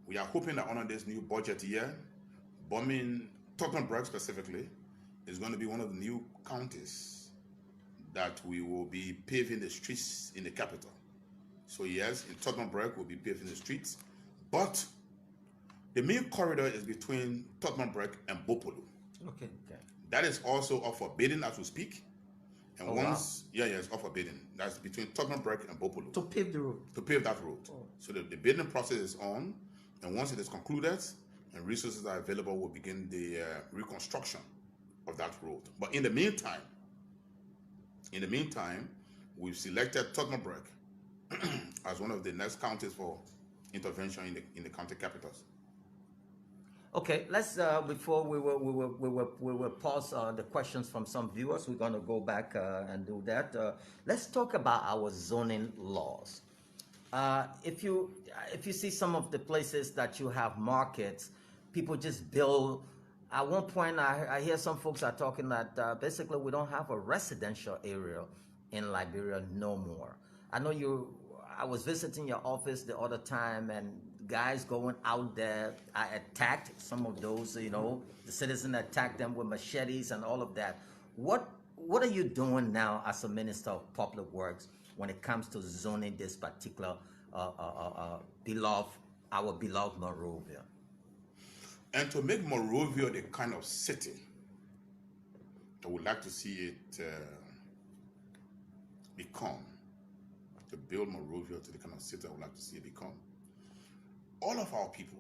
we are hoping that under this new budget year, Tottenham specifically, is going to be one of the new counties that we will be paving the streets in the capital. So yes, in Tottenham we'll be paving the streets, but the main corridor is between Tottenham and Bopolu.
Okay.
That is also up for bidding as we speak. And it's up for bidding. That's between Tottenham and Bopolu.
To pave the road.
To pave that road. Oh. So the bidding process is on, and once it is concluded and resources are available, we'll begin the reconstruction of that road. But in the meantime, we've selected Tottenham as one of the next counties for intervention in the county capitals.
Okay, let's before we will pause the questions from some viewers. We're going to go back and do that. Let's talk about our zoning laws. If you see some of the places that you have markets, people just build. At one point, I hear some folks are talking that basically we don't have a residential area in Liberia no more. I know I was visiting your office the other time, and guys going out there, I attacked some of those, the citizens attacked them with machetes and all of that. What are you doing now as a Minister of Public Works when it comes to zoning this particular our beloved Monrovia?
And to make Monrovia the kind of city I would like to see it become, to build Monrovia to the kind of city I would like to see it become, all of our people,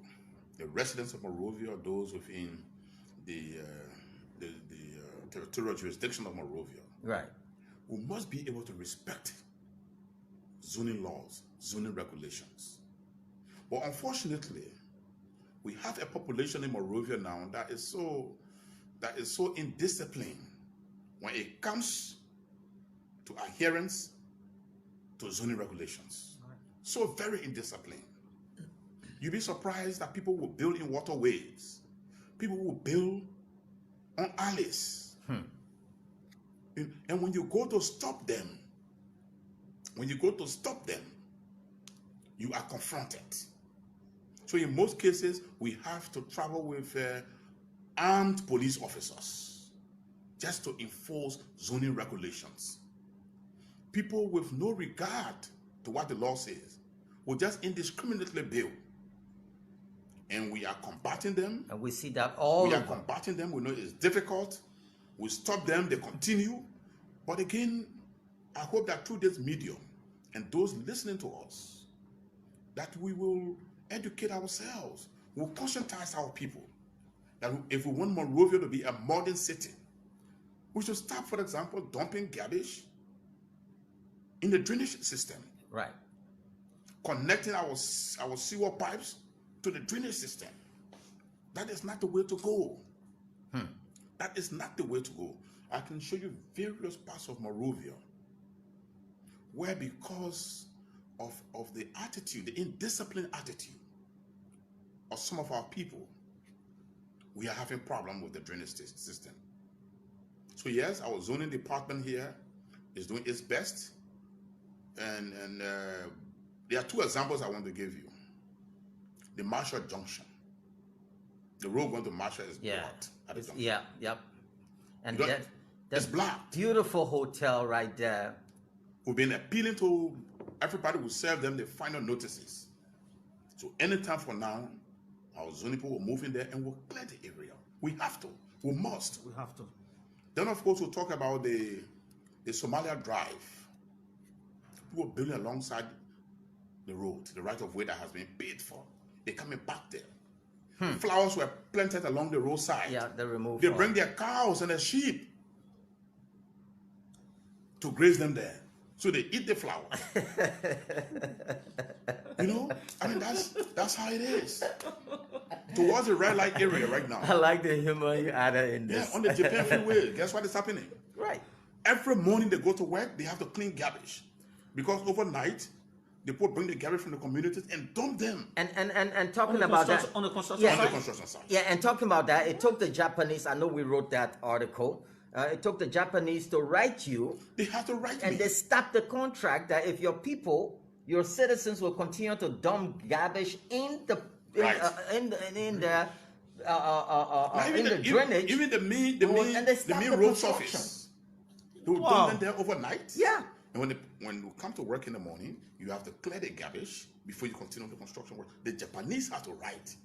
the residents of Monrovia, or those within the territorial jurisdiction of Monrovia,
Right.
we must be able to respect zoning laws, zoning regulations. But unfortunately, we have a population in Monrovia now that is so indisciplined when it comes to adherence to zoning regulations.
Right.
So very indisciplined. You'd be surprised that people will build in waterways. People will build on alleys. And when you go to stop them, you are confronted. So in most cases, we have to travel with armed police officers just to enforce zoning regulations. People with no regard to what the law says will just indiscriminately build. And we are combating them.
And we see that all
We are
over.
combating them. We know it's difficult. We stop them, they continue. But again, I hope that through this medium and those listening to us, that we will educate ourselves. We'll conscientize our people that if we want Monrovia to be a modern city, we should start, for example, dumping garbage in the drainage system,
Right.
connecting our sewer pipes to the drainage system. That is not the way to go. That is not the way to go. I can show you various parts of Monrovia where, because of the attitude, the indisciplined attitude of some of our people, we are having problem with the drainage system. So yes, our zoning department here is doing its best, and there are two examples I want to give you. The Marshall Junction. The road going to Marshall is blocked at the junction.
Yeah, yep. And
You don't-
that
It's blocked.
beautiful hotel right there.
We've been appealing to everybody who serve them the final notices. So anytime from now, our zoning people will move in there and we'll clear the area. We have to. We must.
We have to.
Then of course we'll talk about the Somalia Drive. People building alongside the road, the right of way that has been paid for. They're coming back there. Flowers were planted along the roadside.
Yeah, they removed.
They
all.
bring their cows and their sheep to graze them there. So they eat the flower. You know, I mean, that's how it is. Towards the red light area right
I
now.
like the humor you added in
Yeah,
this.
on the Japan freeway. Guess what is happening?
Right.
Every morning they go to work, they have to clean garbage. Because overnight, the people bring the garbage from the communities and dump them
And talking about that.
On the construction
Yeah.
on the
site.
construction site.
Yeah, and talking about that, it took the Japanese, I know we wrote that article, it took the Japanese to write you,
They have to write
and
me.
they stopped the contract that if your people, your citizens will continue to dump garbage in the
Right.
in the
Now,
in the drainage.
Even the main
and they stop the
road
construction.
surface. They will
Wow.
dump them there overnight.
Yeah.
And when you come to work in the morning, you have to clear the garbage before you continue the construction work. The Japanese have to write.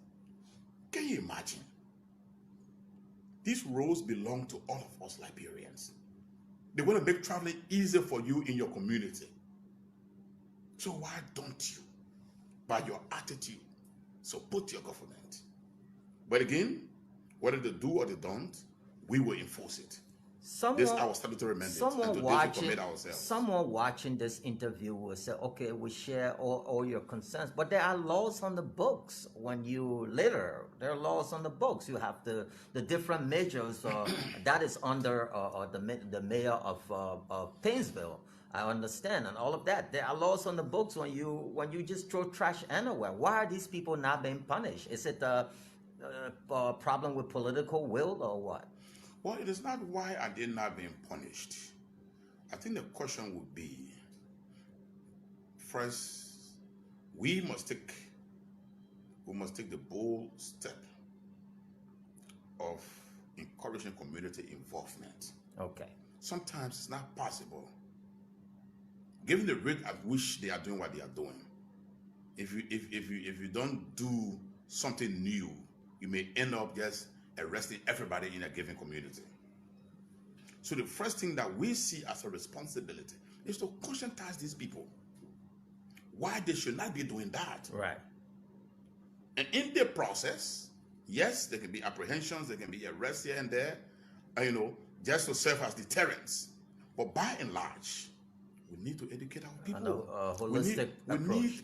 Can you imagine? These roads belong to all of us Liberians. They want to make traveling easier for you in your community. So why don't you, by your attitude, support your government? But again, whether they do or they don't, we will enforce it. This is our statutory mandate, and to this we commit ourselves.
Someone watching this interview will say, okay, we share all your concerns, but there are laws on the books when you litter. There are laws on the books. You have the different measures that is under the mayor of Painesville. I understand, and all of that. There are laws on the books when you just throw trash anywhere. Why are these people not being punished? Is it a problem with political will or what?
Well, it is not why are they not being punished. I think the question would be, first, we must take the bold step of encouraging community involvement.
Okay.
Sometimes it's not possible. Given the rate at which they are doing what they are doing, if you don't do something new, you may end up just arresting everybody in a given community. So the first thing that we see as a responsibility is to conscientize these people why they should not be doing that.
Right.
And in the process, yes, there can be apprehensions, there can be arrests here and there, just to serve as deterrents. But by and large, we need to educate our people.
And a holistic approach.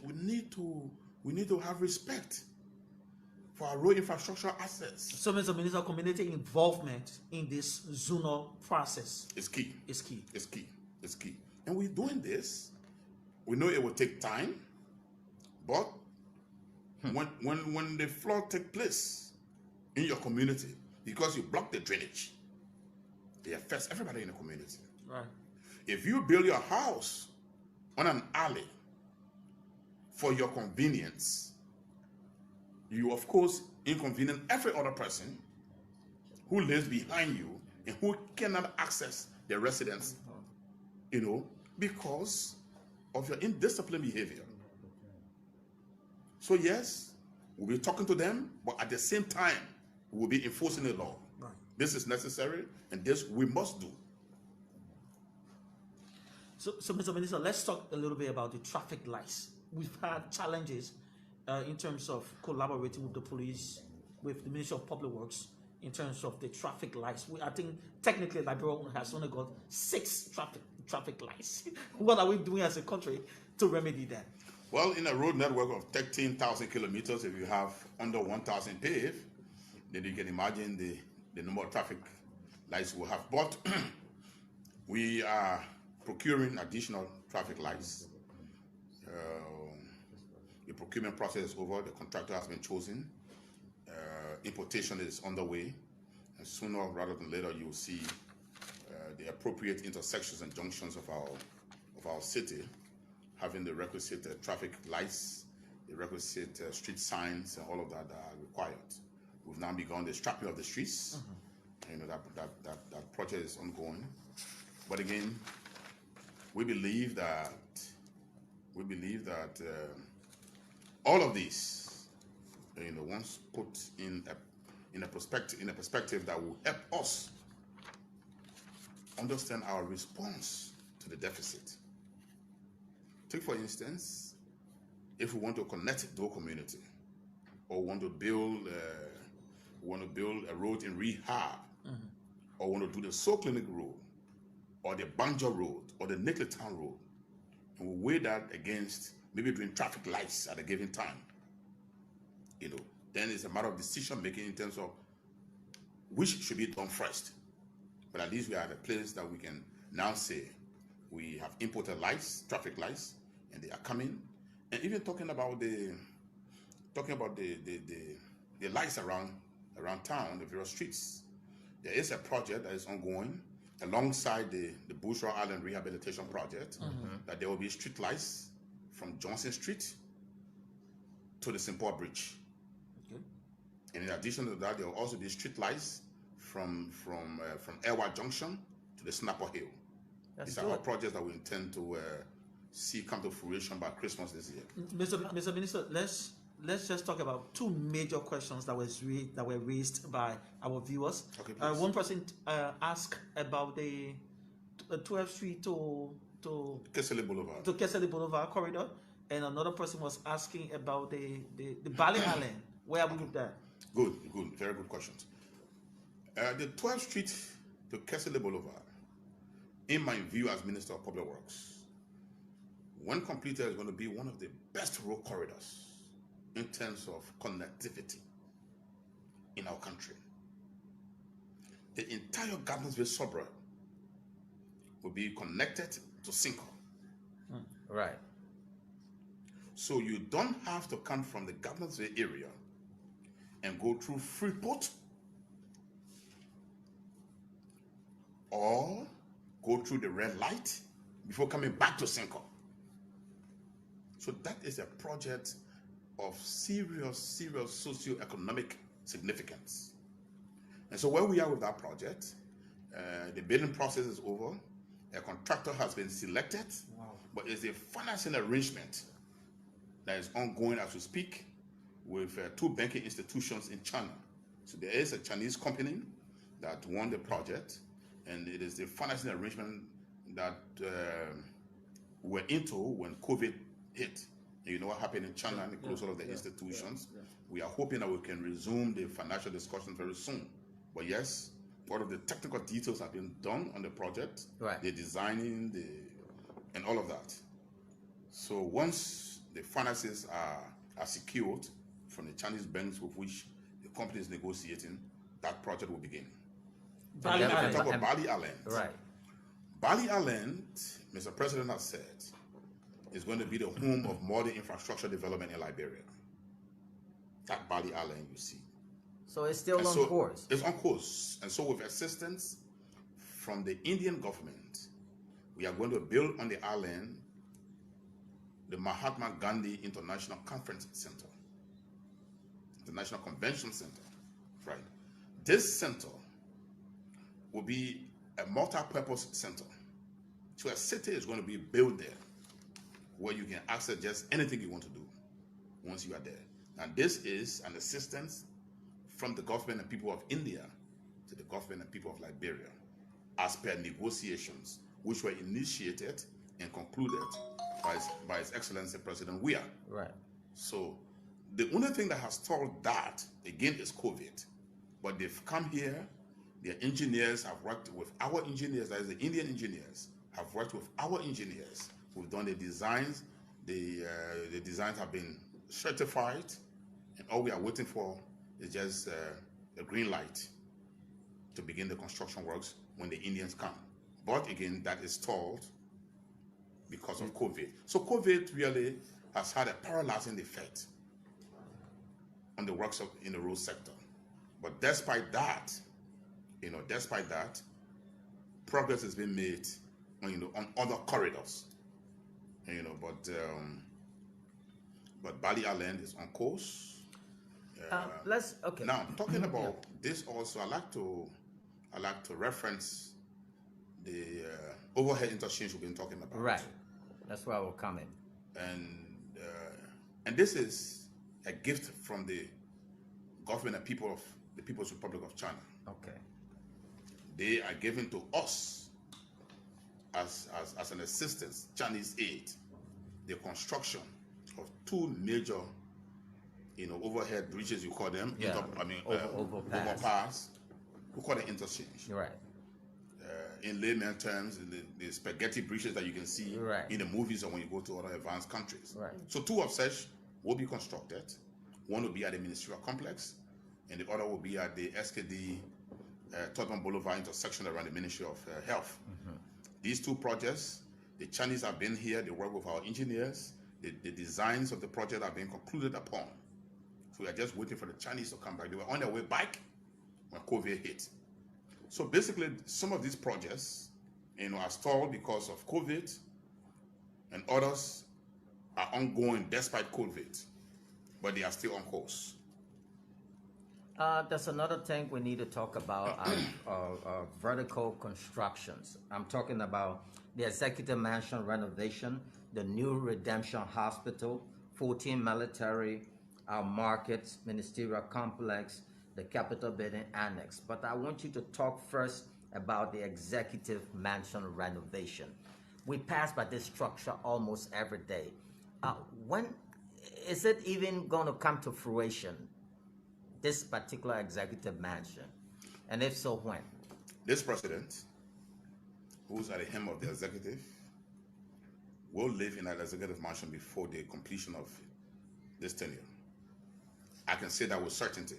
We need to have respect for our road infrastructure assets.
So, Mr. Minister, community involvement in this zonal process
It's key.
is key.
It's key. It's key. And we're doing this. We know it will take time, but when the flood takes place in your community, because you block the drainage, it affects everybody in the community.
Right.
If you build your house on an alley for your convenience, you of course inconvenience every other person who lives behind you and who cannot access the residence, because of your indisciplined behavior. So yes, we'll be talking to them, but at the same time, we'll be enforcing the law.
Right.
This is necessary, and this we must do.
So, Mr. Minister, let's talk a little bit about the traffic lights. We've had challenges in terms of collaborating with the police, with the Ministry of Public Works, in terms of the traffic lights. I think technically Liberia has only got 6 traffic lights. What are we doing as a country to remedy that?
Well, in a road network of 13,000 kilometers, if you have under 1,000 paved, then you can imagine the number of traffic lights we'll have. But we are procuring additional traffic lights. The procurement process is over. The contractor has been chosen. Importation is underway. And sooner rather than later, you will see the appropriate intersections and junctions of our city having the requisite traffic lights, the requisite street signs, and all of that are required. We've now begun the strapping of the streets. That project is ongoing. But again, we believe that all of these, once put in a perspective that will help us understand our response to the deficit. Take for instance, if we want to connect to a community, or want to build a road in rehab, or want to do the Soul Clinic Road, or the Banjo Road, or the Nickel Town Road, and we weigh that against maybe doing traffic lights at a given time, then it's a matter of decision making in terms of which should be done first. But at least we are at a place that we can now say we have imported lights, traffic lights, and they are coming. And even talking about the lights around town, the various streets. There is a project that is ongoing alongside the Bushra Island Rehabilitation Project, that there will be street lights from Johnson Street to the St. Paul Bridge.
Okay.
And in addition to that, there will also be street lights from Airward Junction to the Snapper Hill. These are all projects that we intend to see come to fruition by Christmas this year.
Mr. Minister, let's just talk about 2 major questions that were raised by our viewers.
Okay, please.
One person asked about the 12th Street to
Kesele Boulevard.
to Kesele Boulevard corridor, and another person was asking about the Bali Island. Where are we with that?
Good, very good questions. The 12th Street to Kesele Boulevard, in my view as Minister of Public Works, when completed, is going to be one of the best road corridors in terms of connectivity in our country. The entire Gardensville suburb will be connected to Cinco.
Right.
So you don't have to come from the Gardensville area and go through Freeport, or go through the red light before coming back to Cinco. So that is a project of serious socio-economic significance. And so where we are with that project, the bidding process is over. A contractor has been selected, but it's a financing arrangement that is ongoing as we speak with 2 banking institutions in China. So there is a Chinese company that won the project, and it is the financing arrangement that we're into when COVID hit You know what happened in China and the closure of the institutions. We are hoping that we can resume the financial discussion very soon. But yes, all of the technical details have been done on the project,
Right.
the designing, and all of that. So once the finances are secured from the Chinese banks with which the company is negotiating, that project will begin.
Bali
And if we
Island.
talk about Bali Island,
Right.
Bali Island, Mr. President has said, is going to be the home of modern infrastructure development in Liberia. That Bali Island you see.
So it's still
And
on
so
course.
it's on course. And so with assistance from the Indian government, we are going to build on the island the Mahatma Gandhi International Conference Center, International Convention Center, right? This center will be a multi-purpose center. So a city is going to be built there where you can access just anything you want to do once you are there. And this is an assistance from the government and people of India to the government and people of Liberia as per negotiations which were initiated and concluded by His Excellency President Weah.
Right.
So the only thing that has stalled that, again, is COVID. But they've come here, their engineers have worked with our engineers, that is the Indian engineers, have worked with our engineers. We've done the designs, the designs have been certified, and all we are waiting for is just a green light to begin the construction works when the Indians come. But again, that is stalled because of COVID. So COVID really has had a paralyzing effect on the works in the road sector. But despite that, progress has been made on other corridors. But Bali Island is on course.
Okay.
Now, talking about this also, I like to reference the overhead interchange we've been talking about.
Right. That's where we're coming.
And this is a gift from the government and people of the People's Republic of China.
Okay.
They are giving to us as an assistance, Chinese aid, the construction of two major, overhead bridges, you call them.
Yeah.
Overpass. We call it interchange.
Right.
In layman terms, the spaghetti bridges that you can see
Right.
in the movies or when you go to other advanced countries.
Right.
So two of such will be constructed. One will be at the ministerial complex, and the other will be at the SKD Tottenham Boulevard intersection around the Ministry of Health. Mm-hmm. These two projects, the Chinese have been here, they work with our engineers, the designs of the project have been concluded upon. So we are just waiting for the Chinese to come back. They were on their way back when COVID hit. So basically, some of these projects, are stalled because of COVID, and others are ongoing despite COVID, but they are still on course.
There's another thing we need to talk about, vertical constructions. I'm talking about the Executive Mansion renovation, the new Redemption Hospital, 14 military markets, ministerial complex, the Capitol Building Annex. But I want you to talk first about the Executive Mansion renovation. We pass by this structure almost every day. When is it even going to come to fruition, this particular Executive Mansion? And if so, when?
This president, who's at the helm of the executive, will live in that Executive Mansion before the completion of this tenure. I can say that with certainty.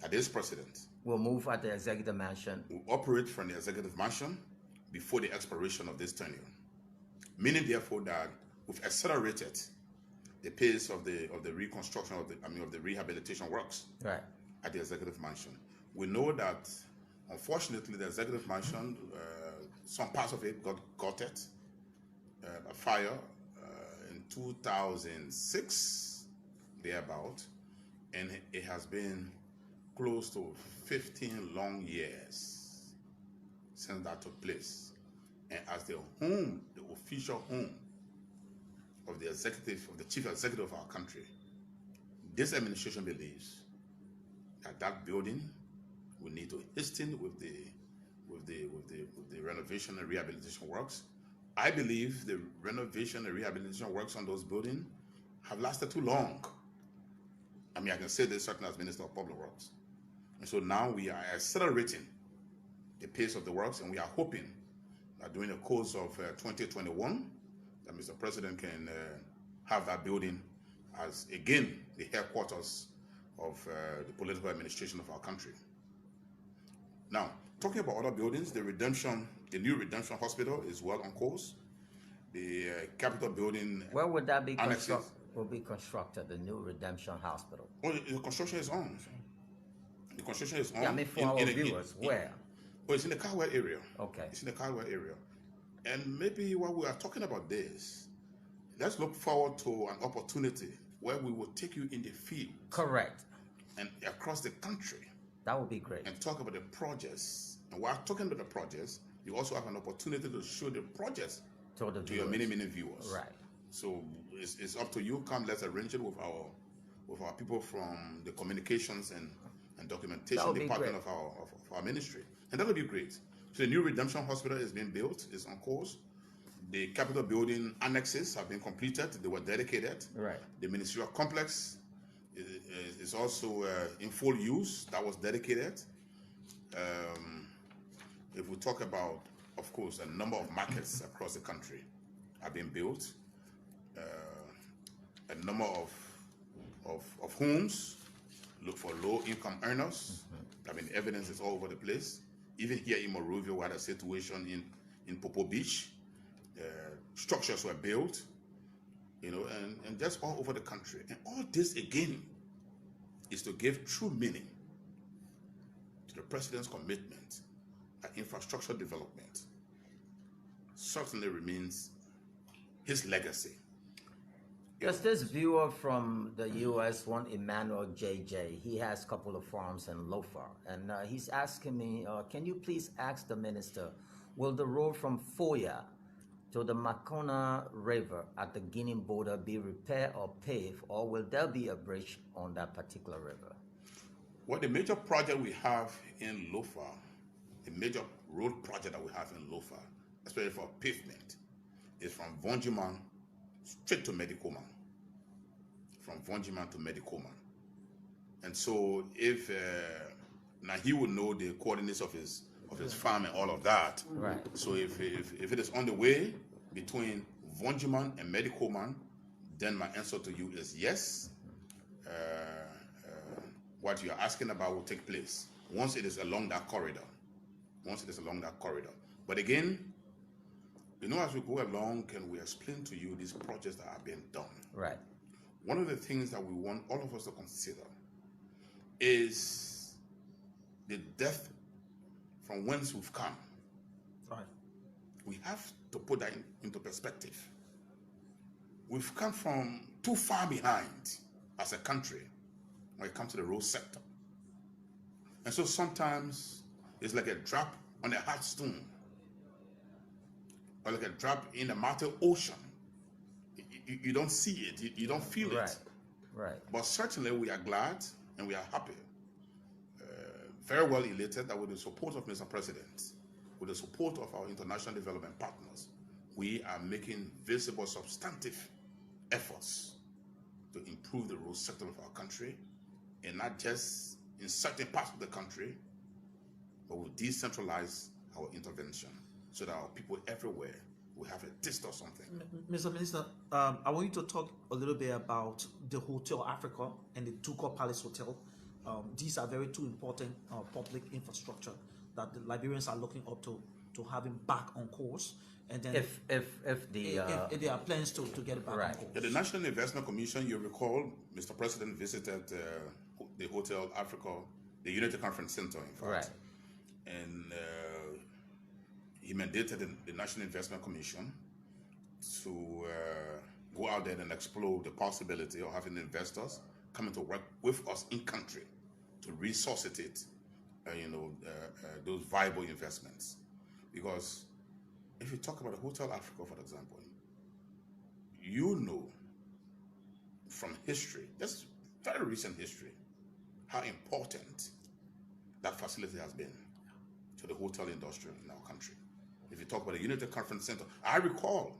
That this president
will move at the Executive Mansion,
will operate from the Executive Mansion before the expiration of this tenure. Meaning, therefore, that we've accelerated the pace of the reconstruction of the rehabilitation works
right,
at the Executive Mansion. We know that, unfortunately, the Executive Mansion, some parts of it got gutted, a fire in 2006, thereabout, and it has been close to 15 long years since that took place. And as the official home of the chief executive of our country, this administration believes that that building will need to hasten with the renovation and rehabilitation works. I believe the renovation and rehabilitation works on those buildings have lasted too long. I mean, I can say this certainly as Minister of Public Works. And so now we are accelerating the pace of the works, and we are hoping that during the course of 2021, that Mr. President can have that building as, again, the headquarters of the political administration of our country. Now, talking about other buildings, the new Redemption Hospital is well on course. The Capitol building.
Where would that be
annexes.
will be constructed, the new Redemption Hospital?
Oh, the construction is on. The construction is on.
Yeah, I mean, for our viewers, where?
Oh, it's in the Caldwell area.
Okay.
It's in the Caldwell area. And maybe while we are talking about this, let's look forward to an opportunity where we will take you in the field.
Correct.
And across the country.
That would be great. And
talk about the projects. And while talking about the projects, you also have an opportunity to show the projects to your many viewers.
Right.
So it's up to you. Come, let's arrange it with our people from the communications and documentation department of our ministry. And that'll be great. So the new Redemption Hospital is being built, is on course. The Capitol building annexes have been completed. They were dedicated.
Right.
The ministerial complex is also in full use. That was dedicated. If we talk about, of course, a number of markets across the country have been built. A number of homes look for low-income earners. I mean, evidence is all over the place. Even here in Monrovia, we had a situation in Popo Beach. Structures were built, and just all over the country. And all this, again, is to give true meaning to the President's commitment that infrastructure development certainly remains his legacy.
There's this viewer from the U.S., one Emmanuel JJ. He has a couple of farms in Lofa, and he's asking me, can you please ask the minister, will the road from Foya to the Makona River at the Guinea border be repaired or paved, or will there be a bridge on that particular river?
Well, the major project we have in Lofa, the major road project that we have in Lofa, especially for pavement, is from Vonjiman straight to Medicoman. From Vonjiman to Medicoman. And so if now he would know the coordinates of his farm and all of that.
Right.
So if it is on the way between Vonjiman and Medicoman, then my answer to you is yes. What you're asking about will take place once it is along that corridor. But again, as we go along, can we explain to you these projects that are being done?
Right.
One of the things that we want all of us to consider is the depth from whence we've come.
Right.
We have to put that into perspective. We've come from too far behind as a country when it comes to the road sector. And so sometimes it's like a drop on a hot stone, or like a drop in a mighty ocean. You don't see it, you don't feel it.
Right.
But certainly we are glad and we are happy, very well elated that with the support of Mr. President, with the support of our international development partners, we are making visible, substantive efforts to improve the road sector of our country, and not just in certain parts of the country, but we'll decentralize our intervention so that our people everywhere will have a taste of something.
Mr. Minister, I want you to talk a little bit about the Hotel Africa and the Tuco Palace Hotel. These are very two important public infrastructure that the Liberians are looking up to having back on course. And then
if
there are plans to get it back on course.
Yeah, the National Investment Commission, you recall, Mr. President visited the Hotel Africa, the Unity Conference Center, in fact.
Right.
And he mandated the National Investment Commission to go out there and explore the possibility of having investors coming to work with us in country to resuscitate, those viable investments. Because if you talk about the Hotel Africa, for example, from history, just very recent history, how important that facility has been to the hotel industry in our country. If you talk about the Unity Conference Center, I recall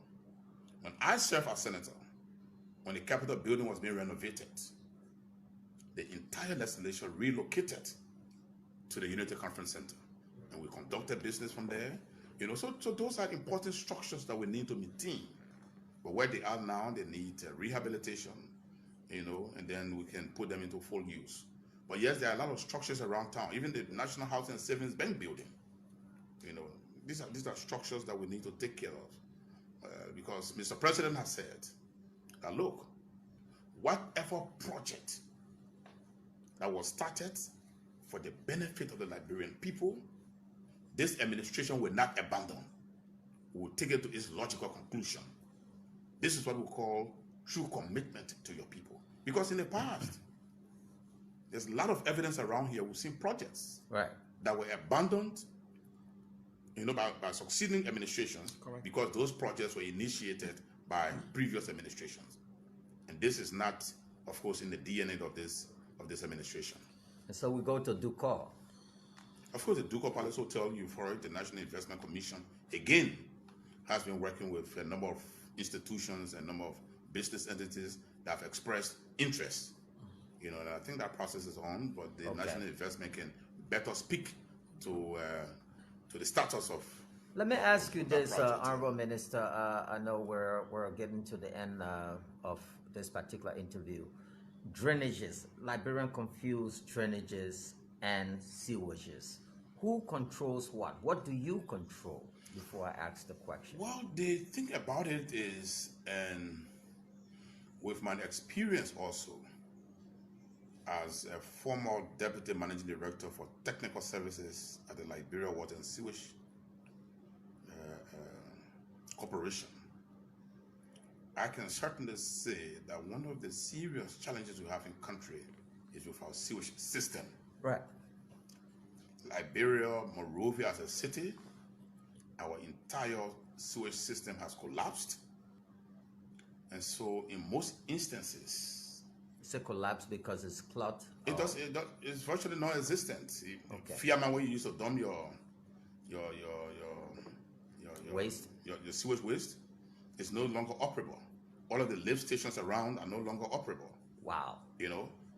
when I served as senator, when the Capitol building was being renovated, the entire legislature relocated to the Unity Conference Center. And we conducted business from there. So those are important structures that we need to maintain. But where they are now, they need rehabilitation, and then we can put them into full use. But yes, there are a lot of structures around town, even the National Housing and Savings Bank building. These are structures that we need to take care of. Because Mr. President has said that, look, whatever project that was started for the benefit of the Liberian people, this administration will not abandon. We will take it to its logical conclusion. This is what we call true commitment to your people. Because in the past, there's a lot of evidence around here. We've seen projects that were abandoned, by succeeding administrations.
Correct.
Because those projects were initiated by previous administrations. And this is not, of course, in the DNA of this administration.
And so we go to Ducor.
Of course, the Ducor Palace Hotel, you've heard, the National Investment Commission, again, has been working with a number of institutions, a number of business entities that have expressed interest. And I think that process is on, but the National Investment can better speak to the status of.
Let me ask you this, Honorable Minister. I know we're getting to the end of this particular interview. Drainages, Liberian confuse drainages and sewages. Who controls what? What do you control? Before I ask the question.
Well, the thing about it is, and with my experience also as a former Deputy Managing Director for Technical Services at the Liberia Water and Sewage Corporation, I can certainly say that one of the serious challenges we have in country is with our sewage system.
Right.
Liberia, Monrovia as a city, our entire sewage system has collapsed. And so in most instances,
it's a collapse because it's clogged.
It's virtually non-existent.
Okay.
Fiaman, where you used to dump your
waste,
your sewage waste, is no longer operable. All of the lift stations around are no longer operable.
Wow.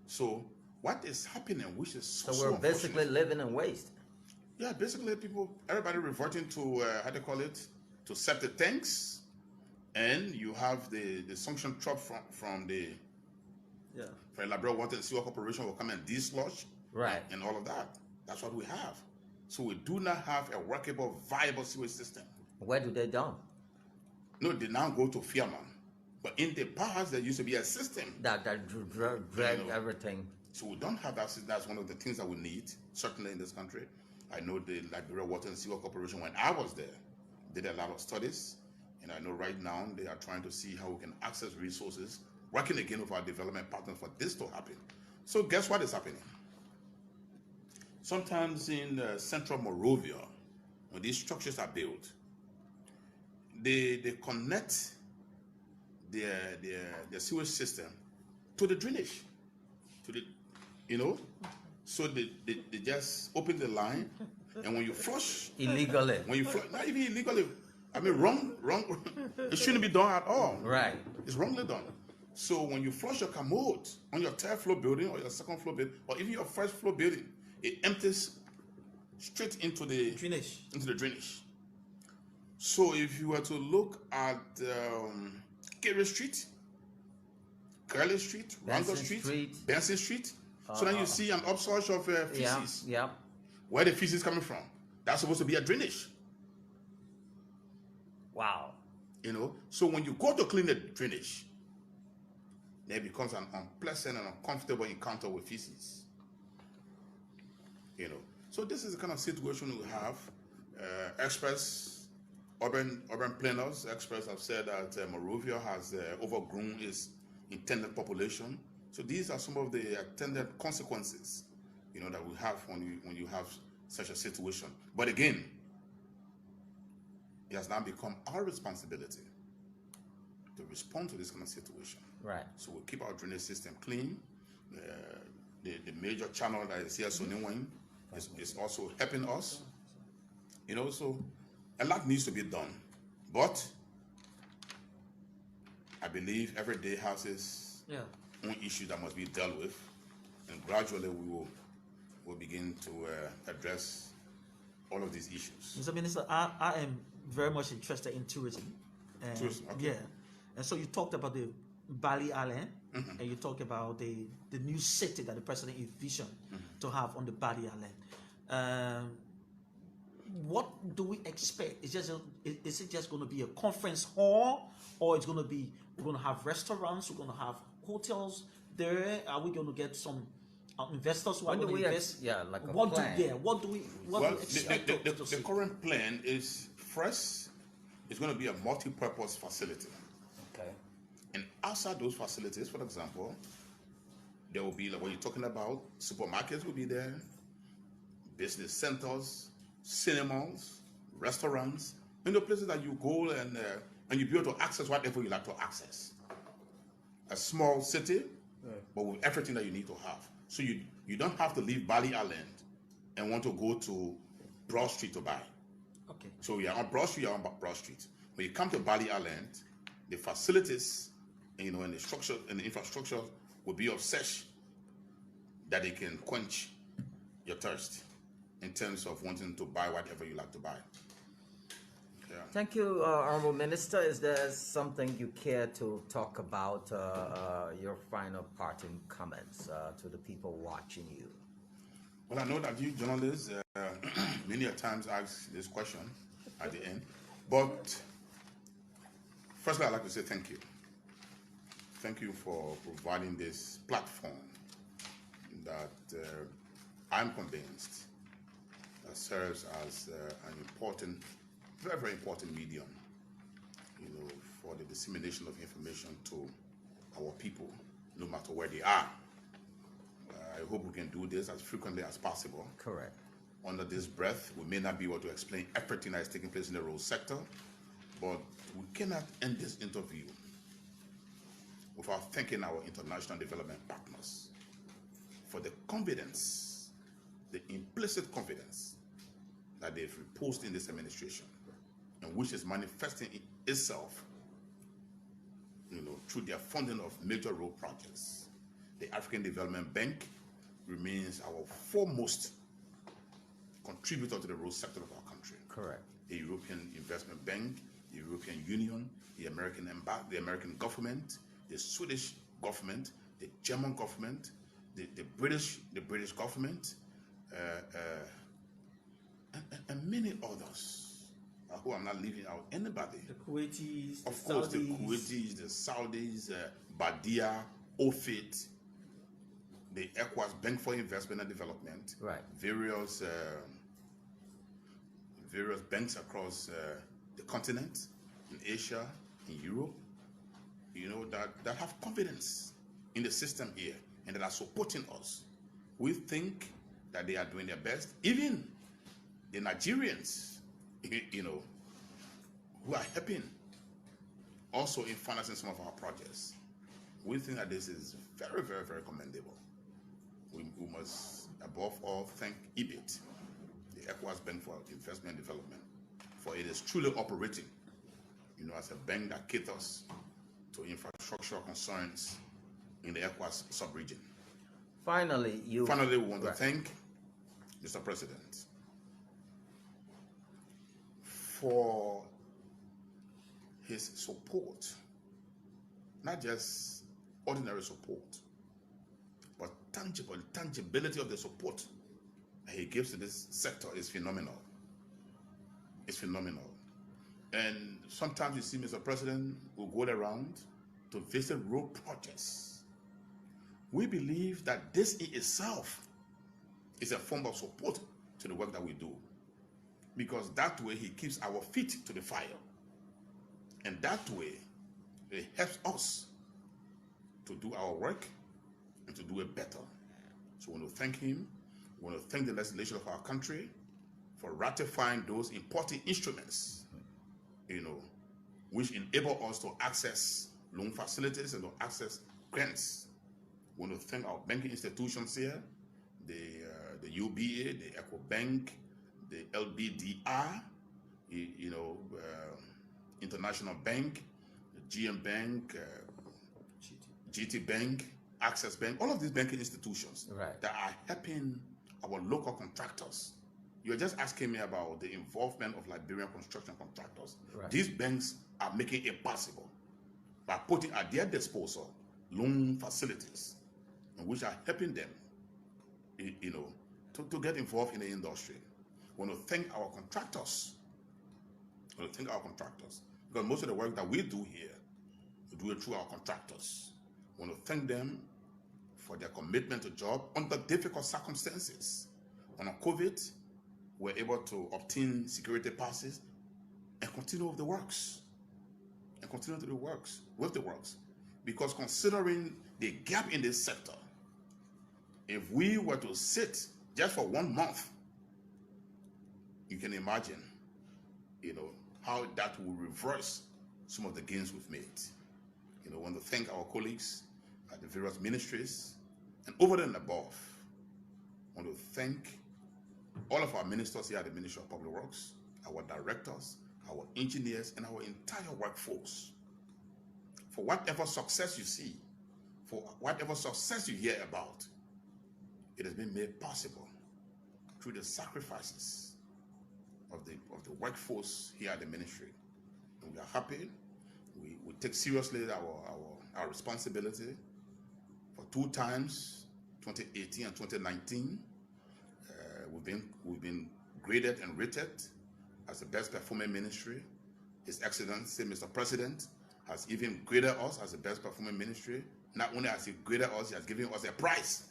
So what is happening, which is so
we're basically living in waste.
Yeah, basically everybody reverting to to septic tanks, and you have the suction truck from the Liberia Water and Sewer Corporation will come and dislodge, and all of that. That's what we have. So we do not have a workable, viable sewage system.
Where do they dump?
No, they now go to Fiaman. But in the past, there used to be a system
that drag everything.
So we don't have that. That's one of the things that we need, certainly in this country. I know the Liberia Water and Sewer Corporation, when I was there, did a lot of studies. And I know right now they are trying to see how we can access resources, working again with our development partners for this to happen. So guess what is happening? Sometimes in central Monrovia, when these structures are built, they connect their sewage system to the drainage, so they just open the line, and when you flush
illegally,
not even illegally, I mean wrong, it shouldn't be done at all.
Right,
it's wrongly done. So when you flush your commode on your third floor building or your second floor building or even your first floor building, it empties straight into the drainage. So if you were to look at Kerry Street, Curly Street, Randall Street, Benson Street, so then you see an upsurge of feces.
Yeah.
Where the feces coming from? That's supposed to be a drainage.
Wow.
So when you go to clean the drainage, there becomes an unpleasant and uncomfortable encounter with feces. So this is the kind of situation we have. Experts, urban planners, experts have said that Monrovia has overgrown its intended population. So these are some of the attendant consequences, that we have when you have such a situation. But again, it has now become our responsibility to respond to this kind of situation.
Right.
So we keep our drainage system clean. The major channel that is here, Soniwin, is also helping us. So a lot needs to be done. But I believe every day has its
Yeah.
own issues that must be dealt with, and gradually will begin to address all of these issues.
Mr. Minister, I am very much interested in tourism. And,
Tourism, okay.
Yeah. And so you talked about the Bali Island, and you talked about the new city that the president envisioned to have on the Bali Island. What do we expect? Is it just going to be a conference hall, or it's going to be, we're going to have restaurants, we're going to have hotels there? Are we going to get some investors who are going to invest?
Like a
what
plan.
What do we expect to see?
The current plan is, first, it's going to be a multi-purpose facility.
Okay.
And outside those facilities, for example, there will be, like what you're talking about, supermarkets will be there, business centers, cinemas, restaurants, and the places that you go and you'll be able to access whatever you like to access. A small city, but with everything that you need to have. So you don't have to leave Bali Island and want to go to Broad Street to buy.
Okay.
So you're on Broad Street, you're on Broad Street. When you come to Bali Island, the facilities, and the structure and the infrastructure will be of such that they can quench your thirst in terms of wanting to buy whatever you like to buy. Yeah.
Thank you, Honorable Minister. Is there something you care to talk about, your final parting comments to the people watching you?
Well, I know that you journalists many a times ask this question at the end, but firstly, I'd like to say thank you. Thank you for providing this platform that I'm convinced that serves as an important, very, very important medium, for the dissemination of information to our people, no matter where they are. I hope we can do this as frequently as possible.
Correct.
Under this breath, we may not be able to explain everything that is taking place in the road sector, but we cannot end this interview without thanking our international development partners for the confidence, the implicit confidence that they've reposed in this administration, and which is manifesting itself, through their funding of major road projects. The African Development Bank remains our foremost contributor to the road sector of our country.
Correct.
The European Investment Bank, the European Union, the American government, the Swedish government, the German government, the British government, and many others who I'm not leaving out anybody.
The Kuwaitis,
Of course, the Kuwaitis, the Saudis, Badia, OFIT, the ECOWAS Bank for Investment and Development,
Right.
various banks across the continent, in Asia, in Europe, that have confidence in the system here and that are supporting us. We think that they are doing their best. Even the Nigerians, who are helping also in financing some of our projects. We think that this is very, very, very commendable. We must, above all, thank EBIT, the ECOWAS Bank for Investment and Development, for it is truly operating, as a bank that caters to infrastructure concerns in the ECOWAS sub-region.
Finally, we
want to thank Mr. President for his support, not just ordinary support, but tangibility of the support that he gives to this sector is phenomenal. It's phenomenal. And sometimes you see Mr. President will go around to visit road projects. We believe that this in itself is a form of support to the work that we do, because that way he keeps our feet to the fire, and that way it helps us to do our work and to do it better. So we want to thank him. We want to thank the legislature of our country for ratifying those important instruments, which enable us to access loan facilities and to access grants. We want to thank our banking institutions here, the UBA, the EcoBank, the LBDR, International Bank, the GM Bank, GT Bank, Access Bank, all of these banking institutions that are helping our local contractors. You're just asking me about the involvement of Liberian construction contractors. These banks are making it possible by putting at their disposal loan facilities, which are helping them, to get involved in the industry. We want to thank our contractors. We want to thank our contractors because most of the work that we do here, we do it through our contractors. We want to thank them for their commitment to job under difficult circumstances. On COVID, we're able to obtain security passes and continue with the works. Because considering the gap in this sector, if we were to sit just for 1 month, you can imagine, how that will reverse some of the gains we've made. I want to thank our colleagues at the various ministries, and over and above, I want to thank all of our ministers here at the Ministry of Public Works, our directors, our engineers, and our entire workforce. For whatever success you see, for whatever success you hear about, it has been made possible through the sacrifices of the workforce here at the ministry. And we are happy. We take seriously our responsibility. For 2 times, 2018 and 2019, we've been graded and rated as the best performing ministry. His Excellency, Mr. President, has even graded us as the best performing ministry. Not only has he graded us, he has given us a prize,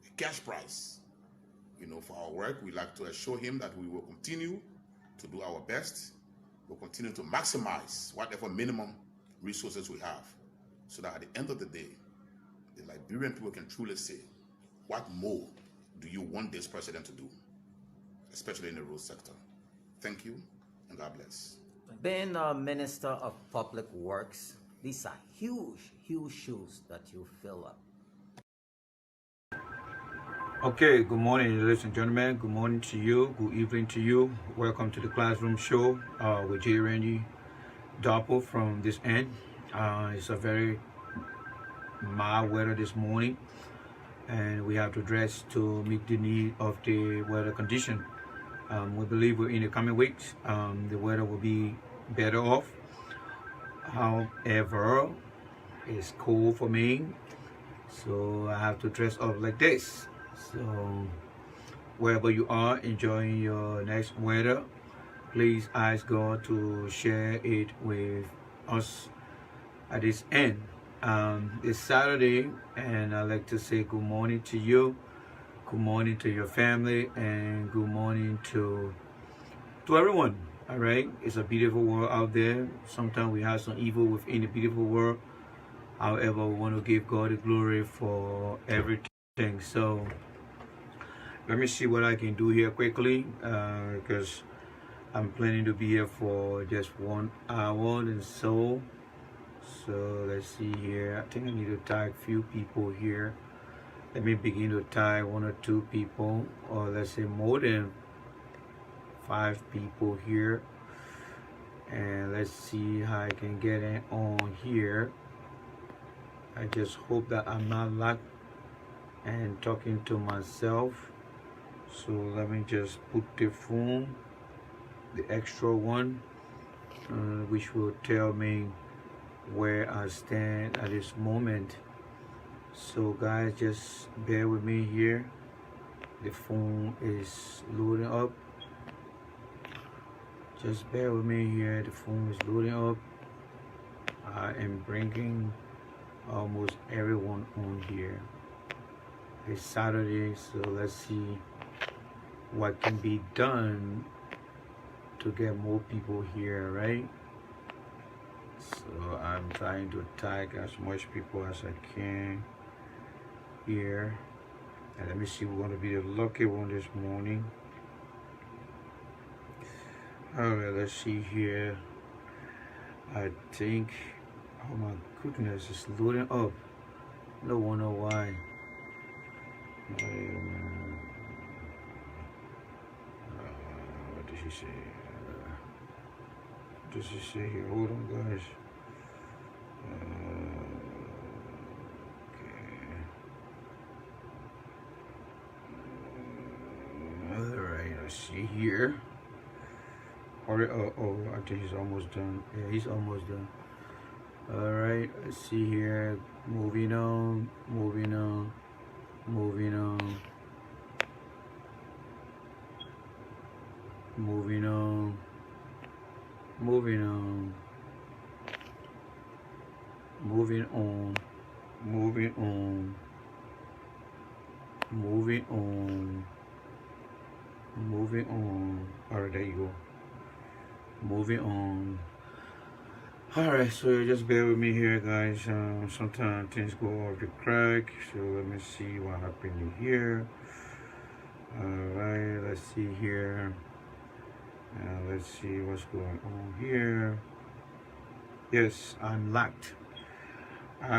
a cash prize. For our work, we like to assure him that we will continue to do our best. We'll continue to maximize whatever minimum resources we have, so that at the end of the day, the Liberian people can truly say, what more do you want this president to do, especially in the road sector? Thank you, and God bless.
Being a Minister of Public Works, these are huge, huge shoes that you fill up.
Okay, good morning, ladies and gentlemen. Good morning to you. Good evening to you. Welcome to the Classroom Show with J. Randy Doppel from this end. It's a very mild weather this morning, and we have to dress to meet the need of the weather condition. We believe in the coming weeks, the weather will be better off. However, it's cold for me, so I have to dress up like this. So wherever you are enjoying your next weather, please ask God to share it with us at this end. It's Saturday, and I'd like to say good morning to you, good morning to your family, and good morning to everyone. All right, it's a beautiful world out there. Sometimes we have some evil within the beautiful world. However, we want to give God the glory for everything. So let me see what I can do here quickly, because I'm planning to be here for just 1 hour and so. So let's see here. I think I need to tag a few people here. Let me begin to tag 1 or 2 people, or let's say more than 5 people here. And let's see how I can get it on here. I just hope that I'm not locked and talking to myself. So let me just put the phone, the extra one, which will tell me where I stand at this moment. So guys, just bear with me here. The phone is loading up. Just bear with me here. The phone is loading up. I am bringing almost everyone on here. It's Saturday, so let's see what can be done to get more people here, right? So I'm trying to tag as much people as I can here. And let me see, we're going to be the lucky one this morning. Alright, let's see here. I think, oh my goodness, it's loading up. No wonder why. What does she say? What does she say here? Hold on, guys. All right, let's see here. Oh, I think he's almost done. Yeah, he's almost done. All right, let's see here. Moving on, moving on, moving on, moving on, moving on, moving on, moving on, moving on, moving on. All right, there you go. Moving on. Alright, so just bear with me here, guys. Sometimes things go off the crack, so let me see what happened here. Alright, let's see here. Let's see what's going on here. Yes, I'm locked.